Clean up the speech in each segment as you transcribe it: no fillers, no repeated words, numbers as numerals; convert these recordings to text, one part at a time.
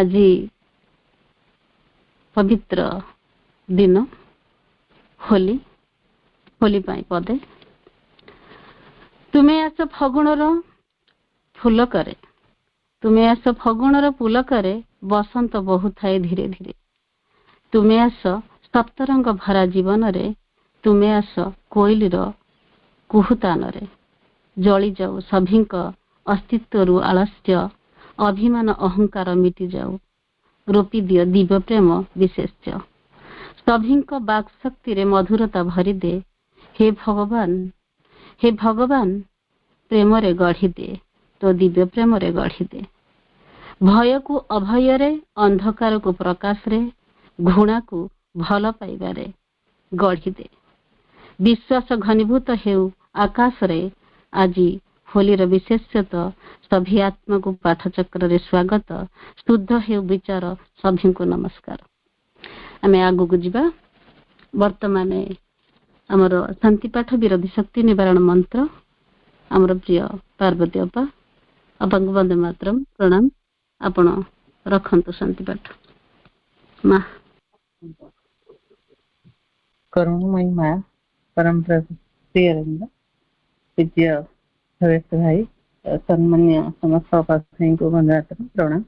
आज पवित्र दिन होली होली पाई पदे तुम्हें आस फगुणर फूल करे तुम्हें आस फगुणर फूल करे बसंत बहु थाए धीरे धीरे तुम्हें आस सप्तरंग भरा जीवन रे तुम्हें आस कोइलीर कुहुतान रे जली जाऊ सभीक अस्तित्व आलस्य अभिमान अहंकार मिटी जाऊ रोपी दियो दिव्य प्रेम विशेष सभीक बाक शक्ति रे मधुरता भरी दे हे भगवान प्रेम रे गढ़ी दे तो दिव्य प्रेम रे गढ़ी दे भय को अभय रे अंधकार को प्रकाश रे घृणा को भल पाइबारे गढ़ी दे विश्वास घनीभूत हेउ आकाश रे आज होलीर विशेषतः सभी आत्मा को पाठचक्र रे स्वागत शुद्ध हेउ विचार सभी को नमस्कार आम आगु को जीवा वर्तमान आमर शांति पाठ विरोधी शक्ति निवारण मंत्र आमर प्रिय पार्वती अपा अपन को वंदे मातरम प्रणाम आपण रखंतु शांति पाठ माँ करुणमयी माँ परम प्रियरंग पूज्य हवेश भाई सम्मान्य समस्त उपाध्याय को वंदे मातरम प्रणाम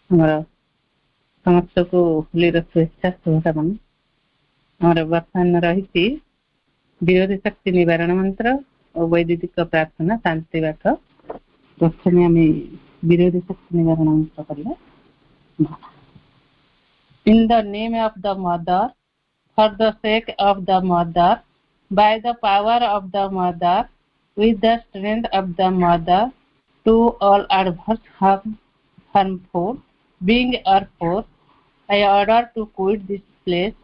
हमारा समस्त को होलीर शुभेच्छा शुभकामना हमारे वर्तमान रही विरोधी शक्ति निवारण मंत्र और वैदिक प्रार्थना शांति पाठ प्रथम आम विरोधी शक्ति निवारण मंत्र करिया in the name of the mother for the sake of the mother by the power of the mother with the strength of the mother to all adverse harmful being or force I order to quit this place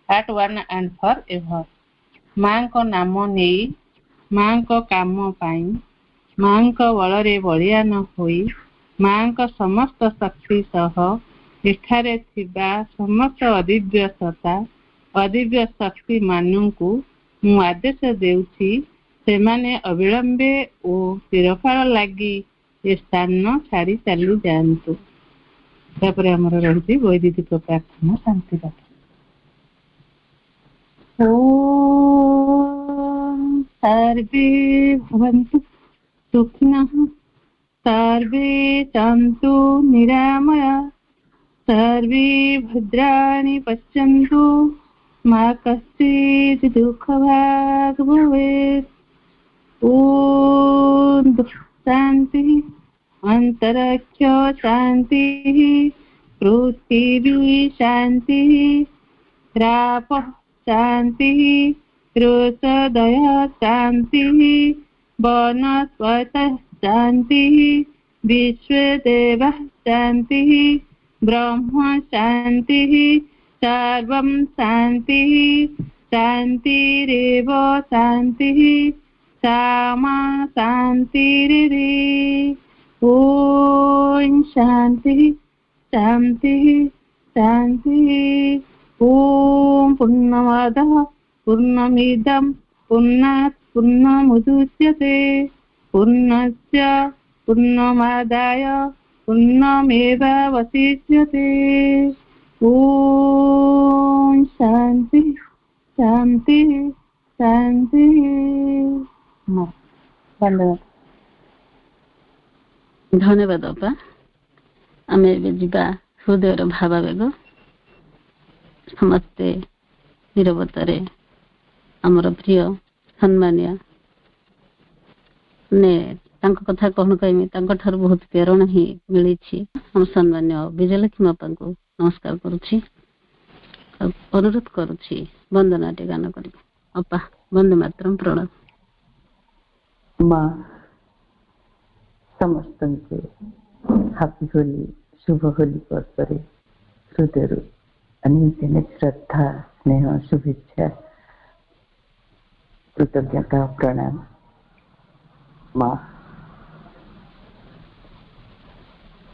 at one and forever माँ को नाम नहीं माँ को काम पाई माँ को बल बलियान होई माँ को समस्त शक्ति सह एठारे थिबा समस्त अदिव्य सत्ता अदिव्य शक्ति मानू को मु आदेश देउछि सेमाने अविलंबे और चिरकाल लगी ये स्थान छाड़ी चली जातु तापर आमर रही वैदिक प्रार्थना शांति पाठ ओम सर्वे भवन्तु सुखिनः सर्वे सन्तु निरामया सर्वे भद्राणि पश्यन्तु मा कश्चित् दुःखभाग् भवेत् ओम शांति अंतरिक्ष शांति पृथ्वी शांति राप शांति रोषदय शांति वनस्पत शांति विश्वदेव शांति ब्रह्म शांति सर्वं शांति शांतिरेव शांति सामा शांतिरे ओम शांति शांति शांति ओम पूर्णमादः पूर्णमिदं पूर्णात् पूर्णमुदच्यते पूर्णस्य पूर्णमादाय पूर्णमेवावशिष्यते ओम शांति शांति शांति धन्यवाद अपा आम जा हृदय भावावेग समस्ते निरवतारे आमर प्रिय सम्मानिया ने कथा कौन कहमी बहुत प्रेरणा ही मिली हम सम्मान्य विजयलक्ष्मी अपा को नमस्कार करुछि अनुरोध करुछि वंदनाटे गान कर अपा वंदे मातरम प्रणाम माँ समस्त हापी होली शुभ होली पर्व हृदय अनेक श्रद्धा स्नेह शुभेच्छा कृतज्ञता प्रणाम माँ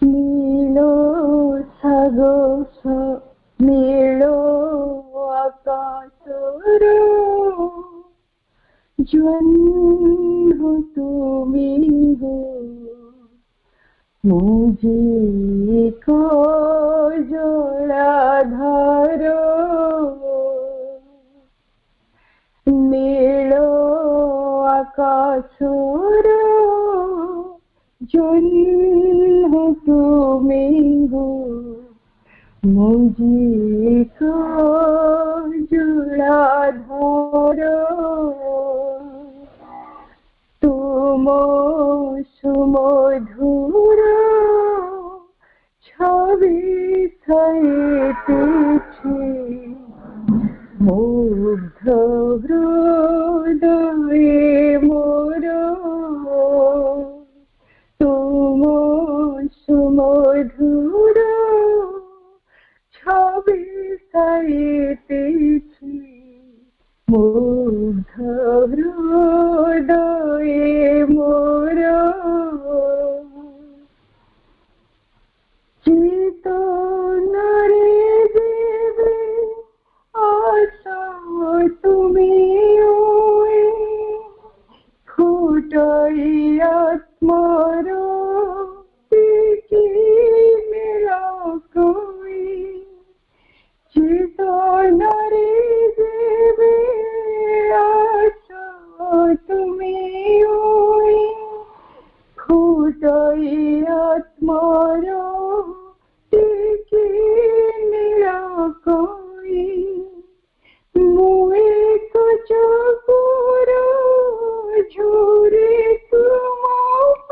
नीलो सागोस नीलो आकाशरो ज्वन हो तुमी हो मुझे को जलाधारो नील आकाशर जन्म तुमिंगु मुझे को जलाधारो तुम सुमधुर छवि साइतेछे मुग्ध हृदये मोर तुम सुमधुर छवि साइतेछे मुग्ध हृदये मोर चेतनारे देवे आशा तुमी फुटाई आत्मार मेरा कोई चेतनारे देवे आशा तुमी फुटाई आत्मार मेरा कोई मुए कुछ पूरा झूरे तुम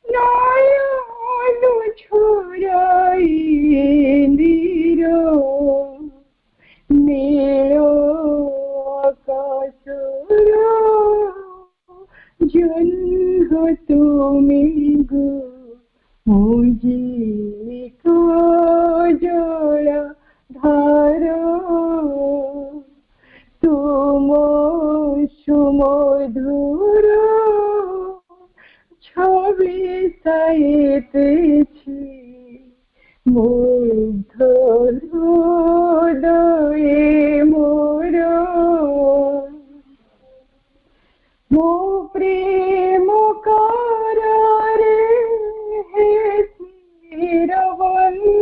नयन छोड़ाई नीरो नीलो आकाशर जन्म तुमी गो मुझे को जला धारो तुम सुमधुर छवि साइतेछे मुग्ध हृदये मोर मो प्रेम करारे हे चिरवन्दिनी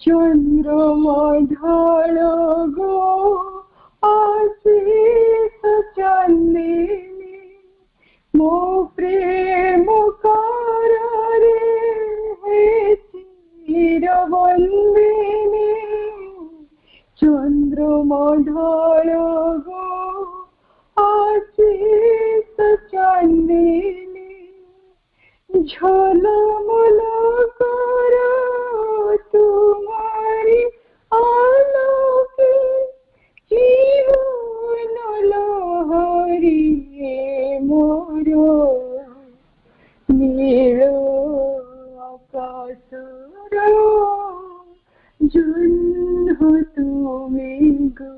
चंद्रमा ढाल गो आशीष चांदिनी मो प्रेम करारे हे चिरवन्दिनी चंद्रमा ढाल गो आशीष चांदिनी झलमल करो तुम्हारी आलोके जीवन लहरी मोर नील आकाशर जन्म तुमी गो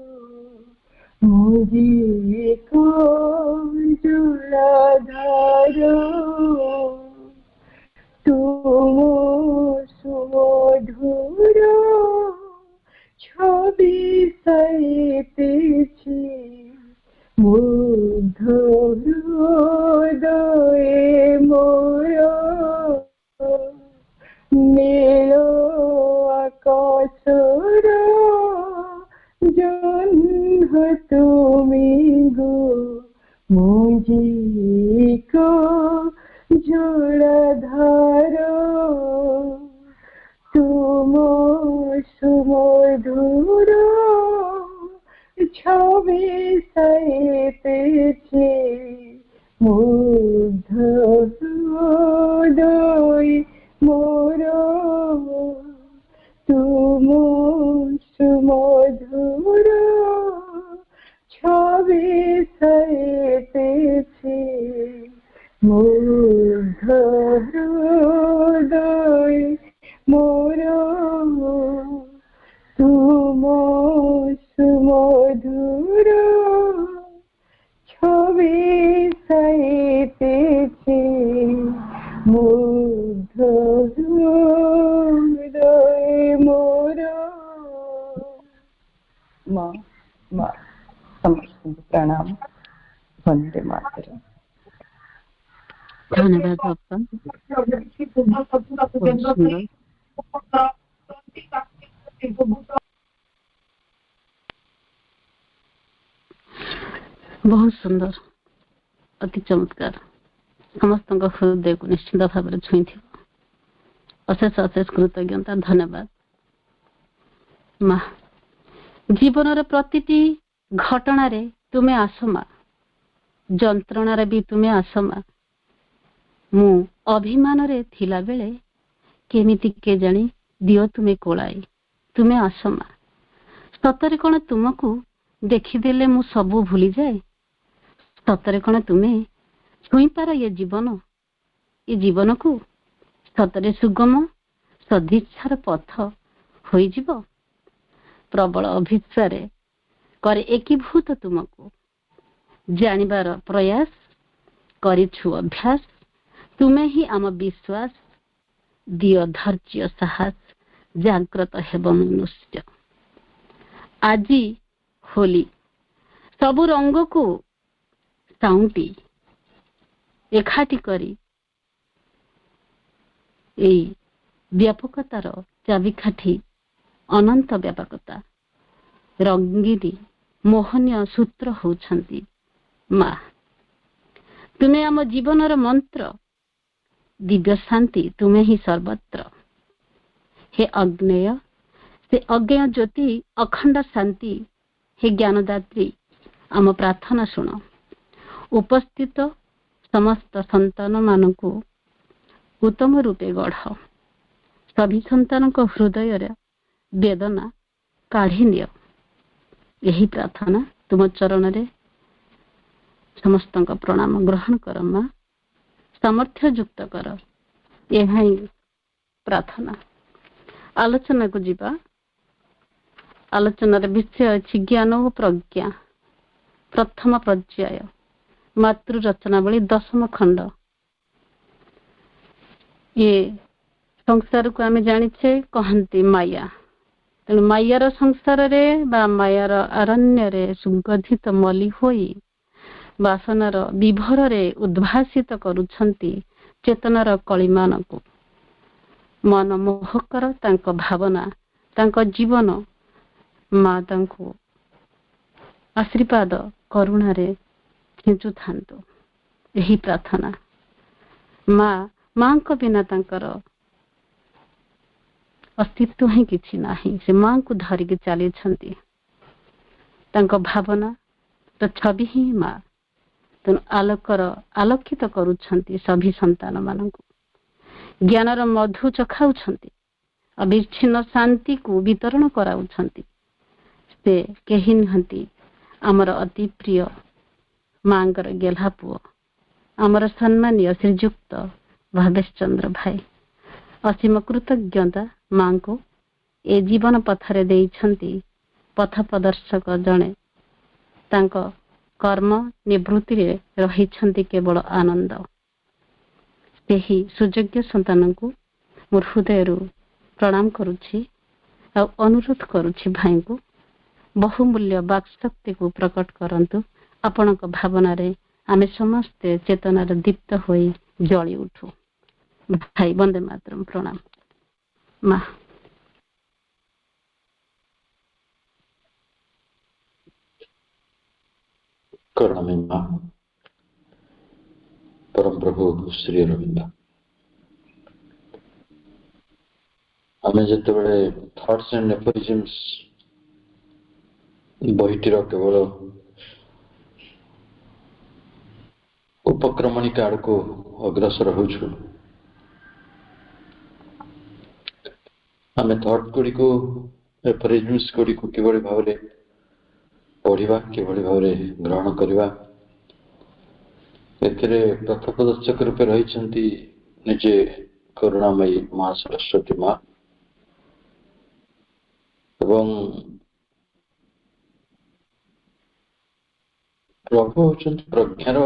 मुझे को जलाधारो तुम सुमधुर छवि साइतेछे मुग्ध हृदये मोर नील आकाशर जन्म तुमी गो मुझे को जलाधारो तुम सुमधुर छवि साइतेछे मुग्ध हृदये मोर तुम सुमधुर छवि साइतेछे मुग्ध हृदये मोर तुम सुमधुर छवि साइतेछे मुग्ध हृदये मोर माँ समस्त प्रणाम वंदे मातरम। धन्यवाद। କରନ୍ତୁ। ବହୁତ ସୁନ୍ଦର। ବହୁତ ସୁନ୍ଦର, ଅତି ଚମତ୍କାର, ସମସ୍ତଙ୍କ ହୃଦୟକୁ ନିଶ୍ଚିତ ଭାବରେ ଛୁଇଁଥିବ। ଅଶେଷ ଅଶେଷ କୃତଜ୍ଞତା, ଧନ୍ୟବାଦ ମା। ଜୀବନର ପ୍ରତିଟି ଘଟଣାରେ ତୁମେ ଆସ ମା, ଯନ୍ତ୍ରଣାରେ ବି ତୁମେ ଆସ ମା। ମୁଁ ଅଭିମାନରେ ଥିଲାବେଳେ କେମିତି କେଜାଣି ଦିଅ ତୁମେ କୋଳାଇ, ତୁମେ ଆସ ମା। ସତରେ କଣ ତୁମକୁ ଦେଖିଦେଲେ ମୁଁ ସବୁ ଭୁଲିଯାଏ? ସତରେ କଣ ତୁମେ ଛୁଇଁପାର ଏ ଜୀବନକୁ? ସତରେ ସୁଗମ ସଦିଚ୍ଛାର ପଥ ହୋଇଯିବ? ପ୍ରବଳ ଅଭିପ୍ସାରେ କରେ ଏକୀଭୂତ ତୁମକୁ ଜାଣିବାର ପ୍ରୟାସ କରିଛୁ ଅଭ୍ୟାସ। ତୁମେ ହିଁ ଆମ ବିଶ୍ୱାସ, ଦିଅ ଧୈର୍ଯ୍ୟ ସାହସ, ଜାଗ୍ରତ ହେବ ମନୁଷ୍ୟ। ଆଜି ହୋଲି ସବୁ ରଙ୍ଗକୁ ସାଉଁଟି ଏକାଠି କରି ଏଇ ବ୍ୟାପକତାର ଚାବିକାଠି, ଅନନ୍ତ ବ୍ୟାପକତା ରଙ୍ଗିନୀ ମୋହନୀୟ ସୂତ୍ର ହେଉଛନ୍ତି ମା। ତୁମେ ଆମ ଜୀବନର ମନ୍ତ୍ର, ଦିବ୍ୟ ଶାନ୍ତି ତୁମେ ହିଁ ସର୍ବତ୍ର। ହେ ଅଗ୍ନେୟ, ସେ ଅଜ୍ଞେୟ ଜ୍ୟୋତି, ଅଖଣ୍ଡ ଶାନ୍ତି, ହେ ଜ୍ଞାନଦାତ୍ରୀ ଆମ ପ୍ରାର୍ଥନା ଶୁଣ। ଉପସ୍ଥିତ ସମସ୍ତ ସନ୍ତାନମାନଙ୍କୁ ଉତ୍ତମ ରୂପେ ଗଢ଼। ସଭି ସନ୍ତାନଙ୍କ ହୃଦୟରେ ବେଦନା କାଢ଼ି ନିଅ। ଏହି ପ୍ରାର୍ଥନା ତୁମ ଚରଣରେ ସମସ୍ତଙ୍କ ପ୍ରଣାମ ଗ୍ରହଣ କର ମା। ସାମର୍ଥ୍ୟ ଯୁକ୍ତ କର, ଏହା ହିଁ ପ୍ରାର୍ଥନା। ଆଲୋଚନାକୁ ଯିବା। ଆଲୋଚନାର ବିଷୟ ଅଛି ଜ୍ଞାନ ଓ ପ୍ରଜ୍ଞା, ପ୍ରଥମ ପର୍ଯ୍ୟାୟ, ମାତୃ ରଚନାବଳୀ, 10ମ ଖଣ୍ଡ। ଏ ସଂସାରକୁ ଆମେ ଜାଣିଛେ କହନ୍ତି ମାୟା। ତେଣୁ ମାୟାର ସଂସାରରେ ବା ମାୟାର ଆରଣ୍ୟରେ ସୁଗନ୍ଧିତ ମଲି ହୋଇ ବାସନାର ବିଭୋରରେ ଉଦ୍ଭାସିତ କରୁଛନ୍ତି ଚେତନାର କଳିମାନଙ୍କୁ। ମନ ମୋହକର ତାଙ୍କ ଭାବନା, ତାଙ୍କ ଜୀବନ। ମା ତାଙ୍କୁ ଆଶୀର୍ବାଦ କରୁଣାରେ ଖେଞ୍ଚୁଥାନ୍ତୁ। ଏହି ପ୍ରାର୍ଥନା। ମାଙ୍କ ବିନା ତାଙ୍କର ଅସ୍ତିତ୍ୱ ହିଁ କିଛି ନାହିଁ। ସେ ମାଙ୍କୁ ଧରିକି ଚାଲିଛନ୍ତି। ତାଙ୍କ ଭାବନାର ଛବି ହିଁ ମା। ତେଣୁ ଆଲୋକିତ କରୁଛନ୍ତି ସଭି ସନ୍ତାନ ମାନଙ୍କୁ। ଜ୍ଞାନର ମଧୁ ଚଖାଉଛନ୍ତି, ଅବିଚ୍ଛିନ୍ନ ଶାନ୍ତିକୁ ବିତରଣ କରାଉଛନ୍ତି। ସେ କେହି ନୁହନ୍ତି, ଆମର ଅତି ପ୍ରିୟ ମାଙ୍କର ଗେହ୍ଲା ପୁଅ, ଆମର ସମ୍ମାନୀୟ ଶ୍ରୀଯୁକ୍ତ ଭାବେଶ ଚନ୍ଦ୍ର ଭାଇ। ଅସୀମ କୃତଜ୍ଞତା ମାଙ୍କୁ ଏ ଜୀବନ ପଥରେ ଦେଇଛନ୍ତି ପଥ ପ୍ରଦର୍ଶକ ଜଣେ। ତାଙ୍କ କର୍ମ ନିବୃତ୍ତିରେ ରହିଛନ୍ତି କେବଳ ଆନନ୍ଦ। ସେହି ସୁଯୋଗ୍ୟ ସନ୍ତାନଙ୍କୁ ମୁଁ ହୃଦୟରୁ ପ୍ରଣାମ କରୁଛି ଆଉ ଅନୁରୋଧ କରୁଛି ଭାଇଙ୍କୁ ବହୁମୂଲ୍ୟ ବାକ୍ଶକ୍ତିକୁ ପ୍ରକଟ କରନ୍ତୁ। ଆପଣଙ୍କ ଭାବନାରେ ଆମେ ସମସ୍ତେ ଚେତନାର ଦୀପ୍ତ ହୋଇ ଜଳି ଉଠୁ। ଭାଇ ବନ୍ଦେ ମାତରମ୍, ପ୍ରଣାମ ମା। କରୁଣାମୟୀ ମା, ପରମ ପ୍ରଭୁ ଶ୍ରୀ ଅରବିନ୍ଦ। ଆମେ ଯେତେବେଳେ ଥଟ୍ସ ଆଣ୍ଡ ଏଫୋରିଜିମ୍ସ ବହିଟିର କେବଳ ଉପକ୍ରମଣିକା ଆଡ଼କୁ ଅଗ୍ରସର ହେଉଛୁ, ଆମେ ଥଟ୍ ଗୁଡ଼ିକୁ, ଏଫୋରିଜିମ୍ସ ଗୁଡ଼ିକୁ କିଭଳି ଭାବରେ ପଢ଼ିବା, କିଭଳି ଭାବରେ ଗ୍ରହଣ କରିବା, ଏଥିରେ ପଥପ୍ରଦର୍ଶକ ରୂପେ ରହିଛନ୍ତି ନିଜେ କରୁଣାମୟୀ ମା ସରସ୍ୱତୀ ମା। ଏବଂ ପ୍ରଭୁ ହେଉଛନ୍ତି ପ୍ରଜ୍ଞାର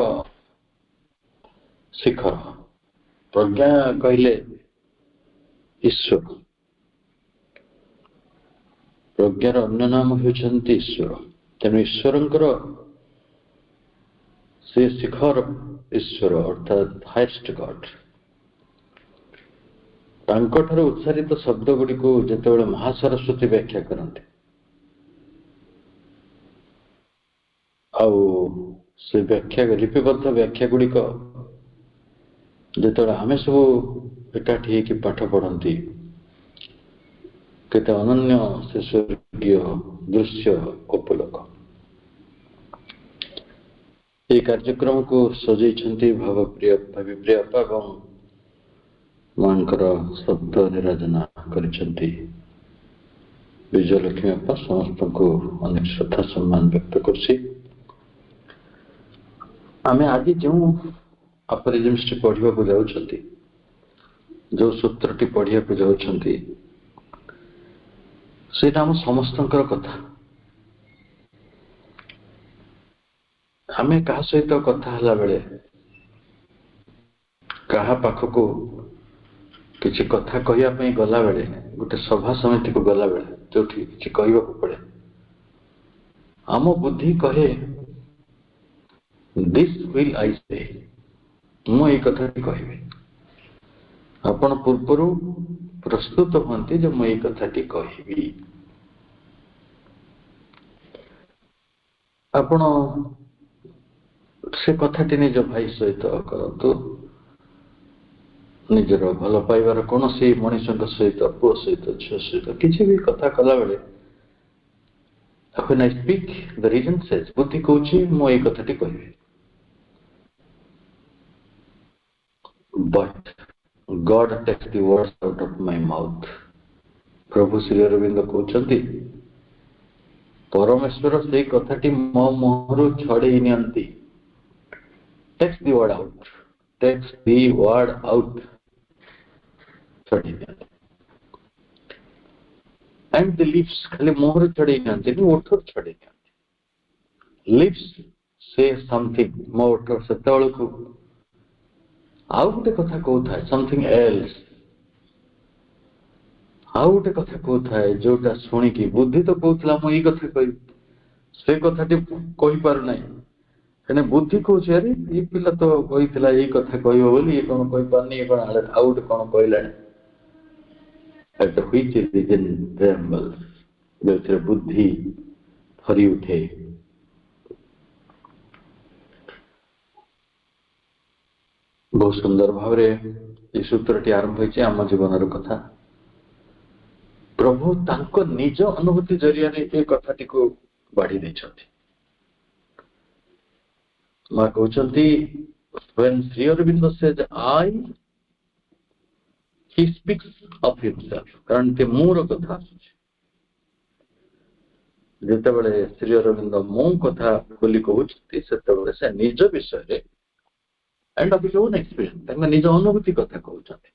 ଶିଖର। ପ୍ରଜ୍ଞା କହିଲେ ଈଶ୍ୱର। ପ୍ରଜ୍ଞାର ଅନ୍ୟ ନାମ ହେଉଛନ୍ତି ଈଶ୍ୱର। ତେଣୁ ଈଶ୍ୱରଙ୍କର ସେ ଶିଖର ଈଶ୍ୱର ଅର୍ଥାତ୍ ହାଏଷ୍ଟ ଗଡ୍। ତାଙ୍କଠାରୁ ଉଚ୍ଚାରିତ ଶବ୍ଦ ଗୁଡ଼ିକୁ ଯେତେବେଳେ ମହାସରସ୍ୱତୀ ବ୍ୟାଖ୍ୟା କରନ୍ତି ଆଉ ସେ ବ୍ୟାଖ୍ୟା ଲିପିବଦ୍ଧ ବ୍ୟାଖ୍ୟା ଗୁଡ଼ିକ ଯେତେବେଳେ ଆମେ ସବୁ ଏକାଠି ହେଇକି ପାଠ ପଢ଼ନ୍ତି କେତେ ଅନନ୍ୟ ସେ ସ୍ୱର୍ଗୀୟ ଦୃଶ୍ୟ ଉପଲୋକ। ଏହି କାର୍ଯ୍ୟକ୍ରମକୁ ସଜେଇଛନ୍ତି ଭାବିପ୍ରିୟ ଅପା ଏବଂ ମାଙ୍କର ଶବ୍ଦ ନିରାଜନା କରିଛନ୍ତି ବିଜୟଲକ୍ଷ୍ମୀ ଅପା। ସମସ୍ତଙ୍କୁ ଅନେକ ଶ୍ରଦ୍ଧା ସମ୍ମାନ ବ୍ୟକ୍ତ କରୁଛି। ଆମେ ଆଜି ଯେଉଁ ଆପରିଜିମ୍ସଟି ପଢିବାକୁ ଯାଉଛନ୍ତି, ଯେଉଁ ସୂତ୍ରଟି ପଢିବାକୁ ଯାଉଛନ୍ତି, ସେଇଟା ଆମ ସମସ୍ତଙ୍କର କଥା। ଆମେ କାହା ସହିତ କଥା ହେଲା ବେଳେ, କାହା ପାଖକୁ କିଛି କଥା କହିବା ପାଇଁ ଗଲାବେଳେ, ଗୋଟେ ସଭା ସମିତିକୁ ଗଲାବେଳେ ଯୋଉଠି କିଛି କହିବାକୁ ପଡେ, ଆମ ବୁଦ୍ଧି କହେ ଦିସ୍ ୱିଲ୍ ଆଇ ସେ, ମୁଁ ଏଇ କଥାଟି କହିବି। ଆପଣ ପୂର୍ବରୁ ପ୍ରସ୍ତୁତ ହୁଅନ୍ତି ଯେ ମୁଁ ଏଇ କଥାଟି କହିବି। ଆପଣ ସେ କଥାଟି ନିଜ ଭାଇ ସହିତ କରନ୍ତୁ, ନିଜର ଭଲ ପାଇବାର କୌଣସି ମଣିଷଙ୍କ ସହିତ, ପୁଅ ସହିତ, ଝିଅ ସହିତ କିଛି ବି କଥା କଲାବେଳେ when I speak, the reason says, ବୁଦ୍ଧି କହୁଛି ମୁଁ ଏଇ କଥାଟି କହିବି। But God takes the words out of my mouth. ପ୍ରଭୁ ଶ୍ରୀ ଅରବିନ୍ଦ କହୁଛନ୍ତି ପରମେଶ୍ୱର ସେଇ କଥାଟି ମୋ ମୁହଁରୁ ଛଡେଇ ନିଅନ୍ତି। Takes the word out. Takes the word out. ଛଡେଇ ନିଅନ୍ତି। And the lips, ଖାଲି ମୁହଁରୁ ଛଡେଇ ନିଅନ୍ତିନି, ଓଠରୁ ଛଡେଇ ନିଅନ୍ତି। Lips say something, ମୋ ଓଠ ସେତେବେଳକୁ ଆଉ ଗୋଟେ କଥା କହୁଥାଏ, something else, ଆଉ ଗୋଟେ କଥା କହୁଥାଏ ଯୋଉଟା ଶୁଣିକି ବୁଦ୍ଧି ତ କହୁଥିଲା ମୁଁ ଏଇ କଥା କହିବି, ସେ କଥାଟି କହିପାରୁନାହିଁ। କାହିଁକି ବୁଦ୍ଧି କହୁଛି ଆରେ ଏଇ ପିଲା ତ କହିଥିଲା ଏଇ କଥା କହିବ ବୋଲି, ଇଏ କଣ କହିପାରୁନି, ଇଏ କଣ ଆଉ ଗୋଟେ କଣ କହିଲାଣି। ଯୋଉଥିରେ ବୁଦ୍ଧି ଥରି ଉଠେ। ବହୁତ ସୁନ୍ଦର ଭାବରେ এই ସୂତ୍ରଟି ଆରମ୍ଭ ହୋଇଛି ଆମ ଜୀବନର କଥା। ପ୍ରଭୁ ତାଙ୍କ ନିଜ ଅନୁଭୂତି ଜରିଆରେ ଏ କଥାଟିକୁ ବାଢି ଦେଇଛନ୍ତି। ମା କହୁଛନ୍ତି when Sri Aurobindo says I, he speaks of himself, କାରଣ ସେ ମୋର କଥା ଆସୁଛି। ଯେତେବେଳେ ଶ୍ରୀ ଅରବିନ୍ଦ ମୋ କଥା ବୋଲି କହୁଛନ୍ତି ସେତେବେଳେ ସେ ନିଜ ବିଷୟରେ and of his own experience, ତାଙ୍କ ନିଜ ଅନୁଭୂତି କଥା କହୁଛନ୍ତି।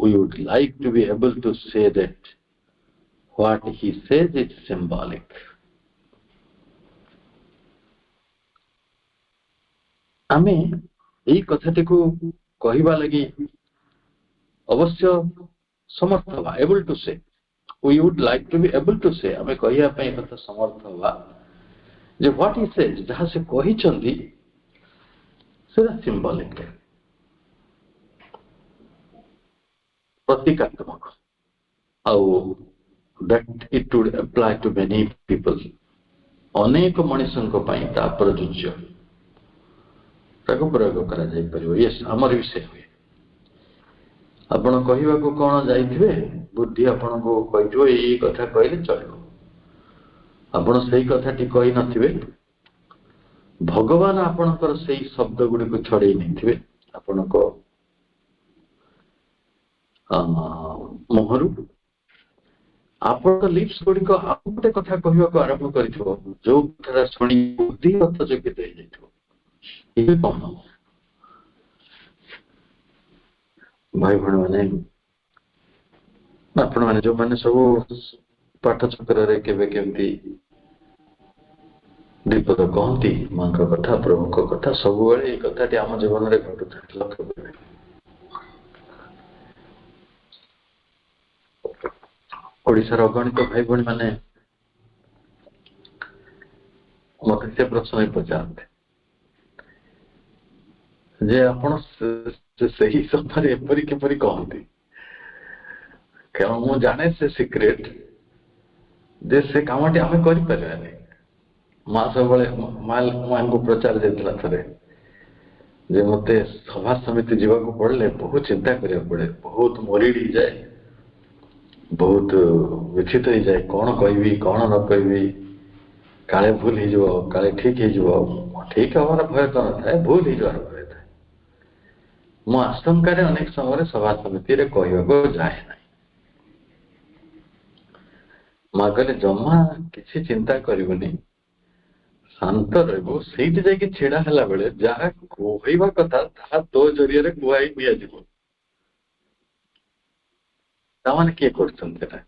We would like to be able to say that what he says is symbolic. ଆମେ ଏଇ କଥାଟିକୁ କହିବା ଲାଗି ଅବଶ୍ୟ ସମର୍ଥ ହେବା, able to say. We would like to be able to say, ଆମେ କହିବା ପାଇଁ କଥା ସମର୍ଥ ହେବା ଯେ what he says, ଯାହା ସେ କହିଛନ୍ତି ସେଟା symbolic, ପ୍ରତୀକାତ୍ମକ, ଆଉ that it would apply to many people, ଅନେକ ମଣିଷଙ୍କ ପାଇଁ ତା ପ୍ରଯୁଜ୍ୟ, ତାକୁ ପ୍ରୟୋଗ କରାଯାଇପାରିବ। ୟେସ୍, ଆମର ବି ସେ ହୁଏ। ଆପଣ କହିବାକୁ କଣ ଯାଇଥିବେ, ବୁଦ୍ଧି ଆପଣଙ୍କୁ କହିଥିବ ଏଇ କଥା କହିଲେ ଚଳିବ, ଆପଣ ସେଇ କଥାଟି କହିନଥିବେ, ଭଗବାନ ଆପଣଙ୍କର ସେଇ ଶବ୍ଦ ଗୁଡ଼ିକୁ ଛଡେଇ ନେଇଥିବେ ଆପଣଙ୍କ ମୁହଁରୁ। ଆପଣଙ୍କ ଲିପ୍ସ ଗୁଡ଼ିକ ଆଉ ଗୋଟେ କଥା କହିବାକୁ ଆରମ୍ଭ କରିଥିବ, ଯୋଉ କଥାଟା ଶୁଣି ବୁଦ୍ଧି ହତଚକିତ ହେଇଯାଇଥିବ। ଏବେ କଣ ଭାଇ ଭଉଣୀ ମାନେ, ଆପଣମାନେ ଯୋଉମାନେ ସବୁ ପାଠ ଚକ୍ରରେ କେବେ କେମିତି ବିପଦ କହନ୍ତି, ମାଙ୍କ କଥା, ପ୍ରଭୁଙ୍କ କଥା, ସବୁବେଳେ ଏଇ କଥାଟି ଆମ ଜୀବନରେ ଘଟୁଥାଏ, ଲକ୍ଷ୍ୟ କରିବେ। ଓଡ଼ିଶାର ଅଗଣିତ ଭାଇ ଭଉଣୀ ମାନେ ମତେ ସେ ପ୍ରଶ୍ନ ପଚାରନ୍ତି, ଯେ ଆପଣ ସେହି ସମୟରେ ଏପରି କିପରି କହନ୍ତି, କାରଣ ମୁଁ ଜାଣେ ସେ ସିକ୍ରେଟ ଯେ ସେ କାମଟି ଆମେ କରିପାରିବାନି। ମା ସବୁବେଳେ ମାଙ୍କୁ ପ୍ରଚାର ଦେଇଥିଲା ଥରେ ଯେ ମତେ ସଭା ସମିତି ଯିବାକୁ ପଡିଲେ ବହୁତ ଚିନ୍ତା କରିବାକୁ ପଡେ, ବହୁତ ମୋରିଡ ହେଇଯାଏ, ବହୁତ ବ୍ୟଥିତ ହେଇଯାଏ, କଣ କହିବି କଣ ନ କହିବି, କାଳେ ଭୁଲ ହେଇଯିବ କାଳେ ଠିକ ହେଇଯିବ। ଠିକ ହବାର ଭୟ ତ ନଥାଏ, ଭୁଲ ହେଇଯିବାର ଭୟ ଥାଏ। ମୁଁ ଆଶଙ୍କାରେ ଅନେକ ସମୟରେ ସଭା ସମିତିରେ କହିବାକୁ ଯାଏ ନାହିଁ। ମା କହିଲେ ଜମା କିଛି ଚିନ୍ତା କରିବୁନି, ଶାନ୍ତ ରହିବୁ, ସେଇଠି ଯାଇକି ଛିଡା ହେଲା ବେଳେ ଯାହା କହିବା କଥା ତାହା ତୋ ଜରିଆରେ କୁହାଇ ଦିଆଯିବ। ତାମାନେ କିଏ କରୁଛନ୍ତି ସେଟା?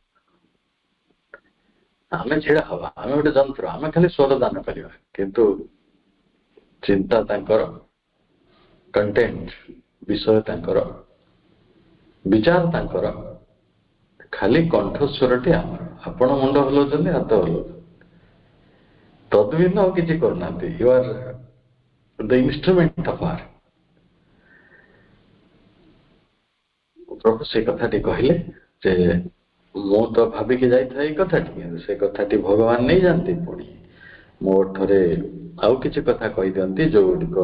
ଆମେ ଛିଡା ହବା, ଆମେ ଗୋଟେ ଯନ୍ତ୍ର, ଆମେ ଖାଲି ସ୍ୱର ଦାନ କରିବା, କିନ୍ତୁ ଚିନ୍ତା ତାଙ୍କର, କଣ୍ଟେଣ୍ଟ ବିଷୟ ତାଙ୍କର, ବିଚାର ତାଙ୍କର, ଖାଲି କଣ୍ଠସ୍ୱରଟି ଆମର। ଆପଣ ମୁଣ୍ଡ ହଲାଉଛନ୍ତି, ହାତ ହଲାଉଛନ୍ତି, ତଦ୍ଭିନ୍ନ ଆଉ କିଛି କରୁନାହାନ୍ତି। You are the instrument of our. ପ୍ରଭୁ ସେ କଥାଟି କହିଲେ ଯେ ମୁଁ ତ ଭାବିକି ଯାଇଥାଏ ଏଇ କଥାଟି, କିନ୍ତୁ ସେ କଥାଟି ଭଗବାନ ନେଇଯାଆନ୍ତି, ପୁଣି ମୋ ଥରେ ଆଉ କିଛି କଥା କହିଦିଅନ୍ତି ଯୋଉଗୁଡ଼ିକ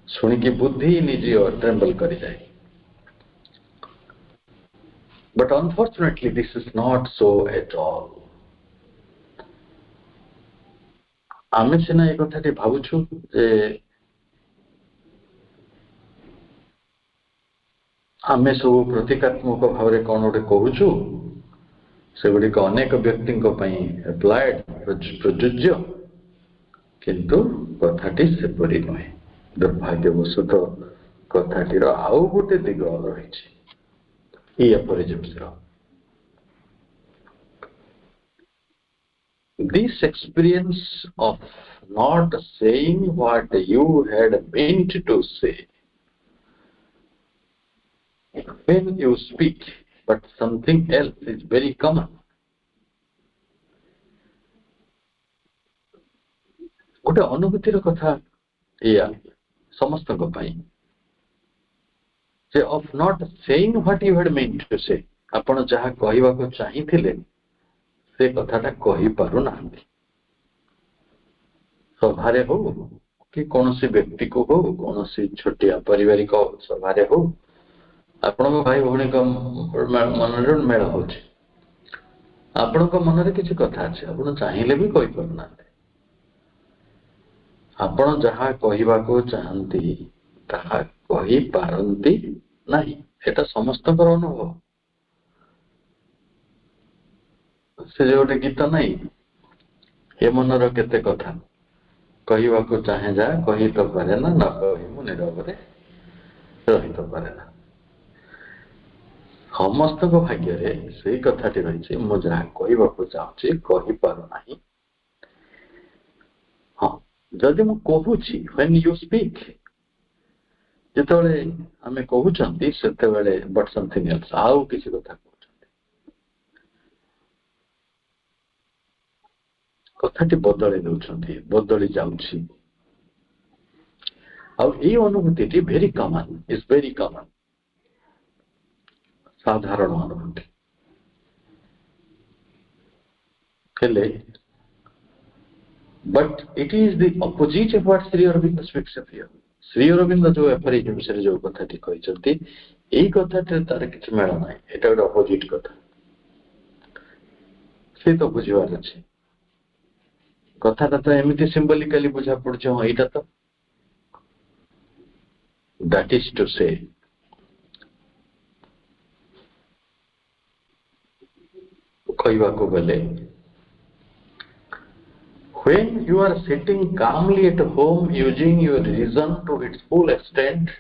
ଶୁଣିକି ବୁଦ୍ଧି ନିଜ Trimble କରିଯାଏ। But unfortunately this is not so at all. ଆମେ ସିନା ଏ କଥାଟି ଭାବୁଛୁ ଯେ ଆମେ ସବୁ ପ୍ରତୀକାତ୍ମକ ଭାବରେ କଣ ଗୋଟେ କହୁଛୁ, ସେଗୁଡ଼ିକ ଅନେକ ବ୍ୟକ୍ତିଙ୍କ ପାଇଁ ଆପ୍ଲାଏଡ, ପ୍ରଯୁଜ୍ୟ, କିନ୍ତୁ କଥାଟି ସେପରି ନୁହେଁ। ଦୁର୍ଭାଗ୍ୟବଶତଃ କଥାଟିର ଆଉ ଗୋଟେ ଦିଗ ରହିଛି ଏଇ ଅପରିଜିମ୍ସର। This experience of not saying what you had meant to say, when you speak but something else, is very common. ଗୋଟେ ଅନୁଭୂତିର କଥା ଏଇଆ ସମସ୍ତଙ୍କ ପାଇଁ ଯେ of not saying what you had meant to say, ଆପଣ ଯାହା କହିବାକୁ ଚାହିଁଥିଲେ ସେ କଥାଟା କହିପାରୁନାହାନ୍ତି। ସଭାରେ ହଉ କି କୌଣସି ବ୍ୟକ୍ତିକୁ ହଉ, କୌଣସି ଛୋଟିଆ ପାରିବାରିକ ସଭାରେ ହଉ, ଆପଣଙ୍କ ଭାଇ ଭଉଣୀଙ୍କ ମନରେ ମେଳ ହଉଛି, ଆପଣଙ୍କ ମନରେ କିଛି କଥା ଅଛି, ଆପଣ ଚାହିଁଲେ ବି କହିପାରୁନାହାନ୍ତି। ଆପଣ ଯାହା କହିବାକୁ ଚାହାନ୍ତି ତାହା କହିପାରନ୍ତି ନାହିଁ। ଏଟା ସମସ୍ତଙ୍କର ଅନୁଭବ। ସେ ଯେ ଗୋଟେ ଗୀତ ନାହିଁ, ଏ ମନର କେତେ କଥା କହିବାକୁ ଚାହେଁ ଯା କହି ତ ପାରେ ନା, ନ କହି ମୁଁ ନୀରବରେ ରହି ତ ପାରେ ନା। ସମସ୍ତଙ୍କ ଭାଗ୍ୟରେ ସେଇ କଥାଟି ରହିଛି, ମୁଁ ଯାହା କହିବାକୁ ଚାହୁଁଛି କହିପାରୁନାହିଁ। ହଁ, ଯଦି ମୁଁ କହୁଛି, when you speak, ଯେତେବେଳେ ଆମେ କହୁଛନ୍ତି ସେତେବେଳେ but something else, ଆଉ କିଛି କଥା କହୁଛନ୍ତି, କଥାଟି ବଦଳେଇ ଦଉଛନ୍ତି, ବଦଳି ଯାଉଛି। ଆଉ ଏଇ ଅନୁଭୂତିଟି very common, is very common, ସାଧାରଣ ଅନୁଭୂତି। ହେଲେ but it is the opposite of what Sri Aurobindo speaks of here. Shri Arvind ଯୋଉ ଏପରିଜିମ୍ ବିଷୟରେ ଯୋଉ କଥାଟି କହିଛନ୍ତି, ଏଇ କଥାଟିରେ ତାର କିଛି ମେଳ ନାହିଁ। ଏଟା ଗୋଟେ ଅପୋଜିଟ କଥା। ସେ ତ ବୁଝିବାର ଅଛି, କଥାଟା ତ ଏମିତି ସିମ୍ବଲିକାଲି ବୁଝା ପଡୁଛି, ହଁ ଏଇଟା ତ, that is to say, କହିବାକୁ ଗଲେ when you are sitting calmly at home using your reason to its full extent,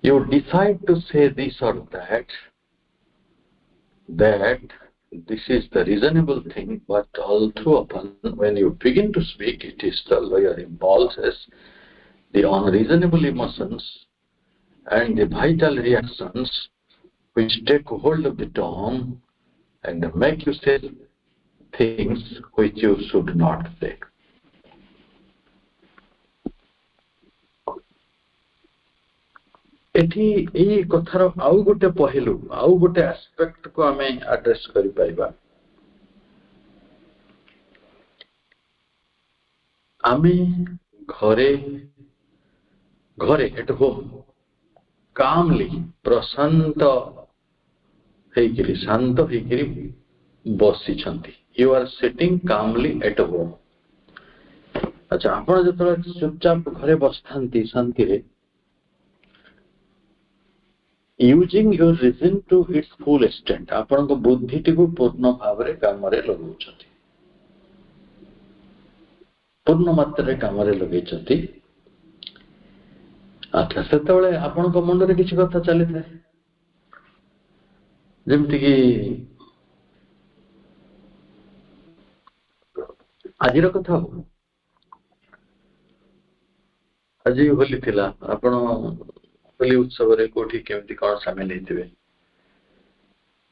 you decide to say this or that this is the reasonable thing, but all too often when you begin to speak, it is the lower impulses, the unreasonable emotions and the vital reactions which take hold of the tongue and make you say things which you should not say. ଏଠି ଏଇ କଥାର ଆଉ ଗୋଟେ ପହଲୁ ଆଉ ଗୋଟେ aspect କୁ ଆମେ address କରିପାରିବା। ଆମେ ଘରେ ଏଟ ହୋମ କାମଲି ପ୍ରଶାନ୍ତ ହେଇକିରି ଶାନ୍ତ ହେଇକିରି ବସିଛନ୍ତି। ୟୁ ଆର୍ ସିଟିଂ କାମଲି ଏଟ ହୋମ। ଆଚ୍ଛା, ଆପଣ ଯେତେବେଳେ ଚୁପଚାପ ଘରେ ବସିଥାନ୍ତି ଶାନ୍ତିରେ, using your reason to its full extent, ଆପଣଙ୍କ ବୁଦ୍ଧିଟିକୁ ପୂର୍ଣ୍ଣ ଭାବରେ କାମରେ ଲଗାଉଛନ୍ତି, ପୂର୍ଣ୍ଣ ମାତ୍ରାରେ କାମରେ ଲଗେଇଛନ୍ତି। ଆଚ୍ଛା, ସେତେବେଳେ ଆପଣଙ୍କ ମନରେ କିଛି କଥା ଚାଲିଥାଏ, ଯେମିତିକି ଆଜିର କଥା ହବ, ଆଜି ହୋଲି ଥିଲା, ଆପଣ ହୋଲି ଉତ୍ସବରେ କୋଉଠି କେମିତି କଣ ସାମିଲ ହେଇଥିବେ,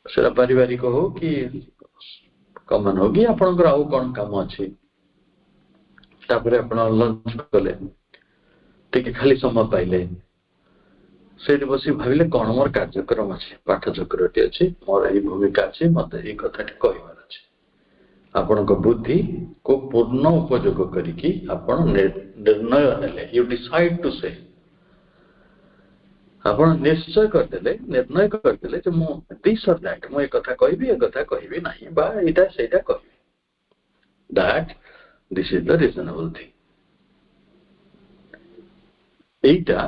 ସେଟା ପାରିବାରିକ ହଉ କି କମନ ହଉ କି ଆପଣଙ୍କର ଆଉ କଣ କାମ ଅଛି। ତାପରେ ଆପଣ ଲଞ୍ଚ କଲେ, ଟିକେ ଖାଲି ସମୟ ପାଇଲେ, ସେଇଠି ବସି ଭାବିଲେ କଣ ମୋର କାର୍ଯ୍ୟକ୍ରମ ଅଛି, ପାଠ ଚକ୍ରଟି ଅଛି, ମୋର ଏଇ ଭୂମିକା ଅଛି, ମତେ ଏଇ କଥାଟି କହିବାର ଅଛି। ଆପଣଙ୍କ ବୁଦ୍ଧିକୁ ପୂର୍ଣ୍ଣ ଉପଯୋଗ କରିକି ଆପଣ ନିର୍ଣ୍ଣୟ ନେଲେ, ୟୁ ଡିସାଇଡ ଟୁ ସେ, ଆପଣ ନିଶ୍ଚୟ କରିଦେଲେ, ନିର୍ଣ୍ଣୟ କରିଦେଲେ ଯେ ମୁଁ ଦିସ୍ ଅର୍ ଦ୍ୟାଟ୍, ମୁଁ ଏ କଥା କହିବି ନାହିଁ, ବା ଏଇଟା ସେଇଟା କହିବି। That this is the reasonable thing. এইটা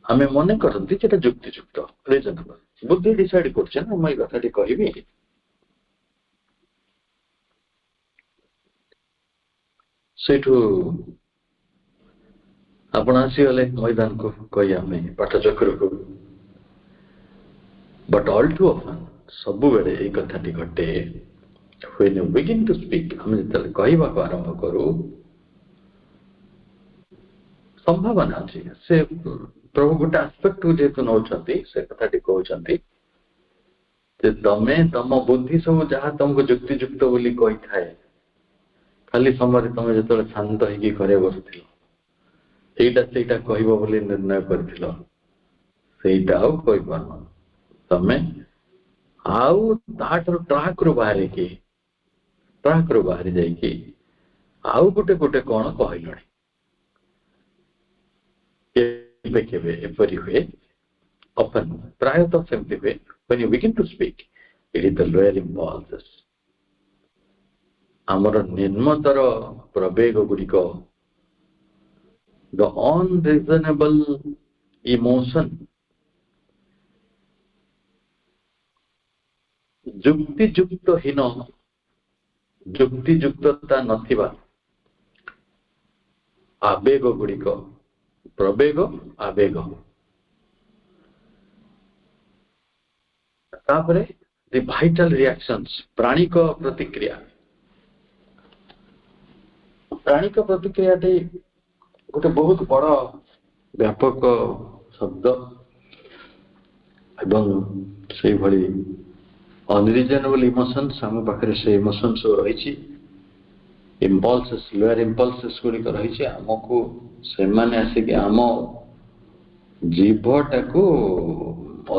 ଆମେ ମନେ କରନ୍ତି যেটা ଯୁକ୍ତିଯୁକ୍ତ, ରିଜନେବଲ। ବୁଦ୍ଧି ଡିସାଇଡ କରୁছে ନା ମୁଁ ଏଇ କଥାଟି କହିବି। ସେଇଠୁ ଆପଣ ଆସିଗଲେ ମଇଦାନକୁ କହିବା ପାଇଁ, ପାଠଚକ୍ରକୁ। ବଟ୍ ଅଲ୍ ଟୁ ଅଫନ୍, ସବୁବେଳେ ଏଇ କଥାଟି ଘଟେ, when you begin to speak, ଆମେ ଯେତେବେଳେ କହିବାକୁ ଆରମ୍ଭ କରୁ, ସମ୍ଭାବନା ଅଛି ସେ ପ୍ରଭୁ ଗୋଟେ ଆସ୍ପେକ୍ଟକୁ ଯେହେତୁ ନେଉଛନ୍ତି, ସେ କଥାଟି କହୁଛନ୍ତି ଯେ ତମେ ତମ ବୁଦ୍ଧି ସବୁ ଯାହା ତମକୁ ଯୁକ୍ତିଯୁକ୍ତ ବୋଲି କହିଥାଏ, ଖାଲି ସମୟରେ ତମେ ଯେତେବେଳେ ଶାନ୍ତ ହେଇକି ଘରେ ବସିଥିଲ, ଏଇଟା ସେଇଟା କହିବ ବୋଲି ନିର୍ଣ୍ଣୟ କରିଥିଲ, ସେଇଟା ଆଉ କହିପାରୁନ। ତମେ ଆଉ ତାଠାରୁ ଟ୍ରାକରୁ ବାହାରି ଯାଇକି ଆଉ ଗୋଟେ କଣ କହିଲଣି। କେବେ କେବେ ଏପରି ହୁଏ, ପ୍ରାୟତଃ ସେମିତି ହୁଏ, when you begin to speak, it is the lower impulses, ଆମର ନିମ୍ନତର ପ୍ରବେଗ ଗୁଡ଼ିକ, the unreasonable emotion, ଯୁକ୍ତିଯୁକ୍ତତା ନଥିବା ଆବେଗ ଗୁଡ଼ିକ, ପ୍ରବେଗ ଆବେଗ, ତାପରେ the vital reactions, ପ୍ରାଣିକ ପ୍ରତିକ୍ରିୟା। ପ୍ରାଣିକ ପ୍ରତିକ୍ରିୟାଟି ଗୋଟେ ବହୁତ ବଡ଼ ବ୍ୟାପକ ଶବ୍ଦ, ଏବଂ ସେଇଭଳି ଅନରିଜନେବଲ ଇମୋସନ୍ସ, ଆମ ପାଖରେ ସେ ଇମୋସନ୍ସ ସବୁ ରହିଛି, ଇମ୍ପଲ୍ସେସ୍, ଲୋୟର ଇମ୍ପଲ୍ସେସ୍ ଗୁଡ଼ିକ ରହିଛି। ଆମକୁ ସେମାନେ ଆସିକି ଆମ ଜୀବଟାକୁ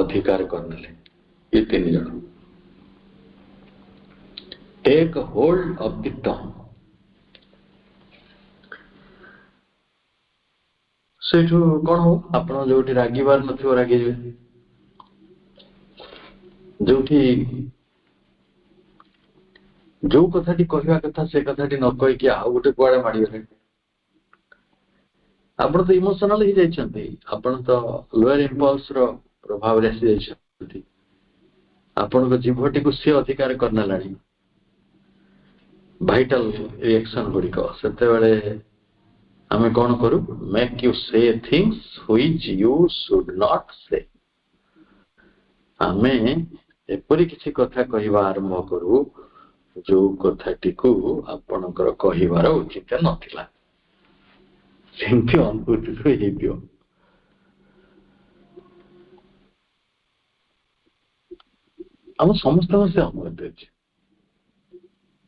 ଅଧିକାର କରିନେଲେ। ଏ ତିନି ଜଣ take hold of the tongue. ସେଇଠୁ କଣ ହବ, ଆପଣ ଯୋଉଠି ରାଗିବାର ନଥିବ ରାଗିଯିବେ, ଯୋଉଠି ଯୋଉ କଥାଟି କହିବା କଥା ସେ କଥାଟି ନ କହିକି ଆଉ ଗୋଟେ କୁଆଡେ ମାଡିଗଲେ, ଆପଣ ତ ଇମୋସନାଲ ହେଇଯାଇଛନ୍ତି, ଆପଣ ତ ଲୋୟର ଇମ୍ପଲ୍ସର ପ୍ରଭାବରେ ଆସିଯାଇଛନ୍ତି, ଆପଣଙ୍କ ଜୀବଟିକୁ ସେ ଅଧିକାର କରିନେଲାଣି, ଭାଇଟାଲ ରିଆକ୍ସନ ଗୁଡ଼ିକ। ସେତେବେଳେ ଆମେ କଣ କରୁ, make you say things which you should not say. ଆମେ ଏପରି କିଛି କଥା କହିବା ଆରମ୍ଭ କରୁ ଯୋଉ କଥାଟିକୁ ଆପଣଙ୍କର କହିବାର ଉଚିତ ନଥିଲା। ସେମିତି ଅନୁଭୂତି ହେଇଥିବ। ଆମ ସମସ୍ତଙ୍କ ସେ ଅନୁଭୂତି ଅଛି।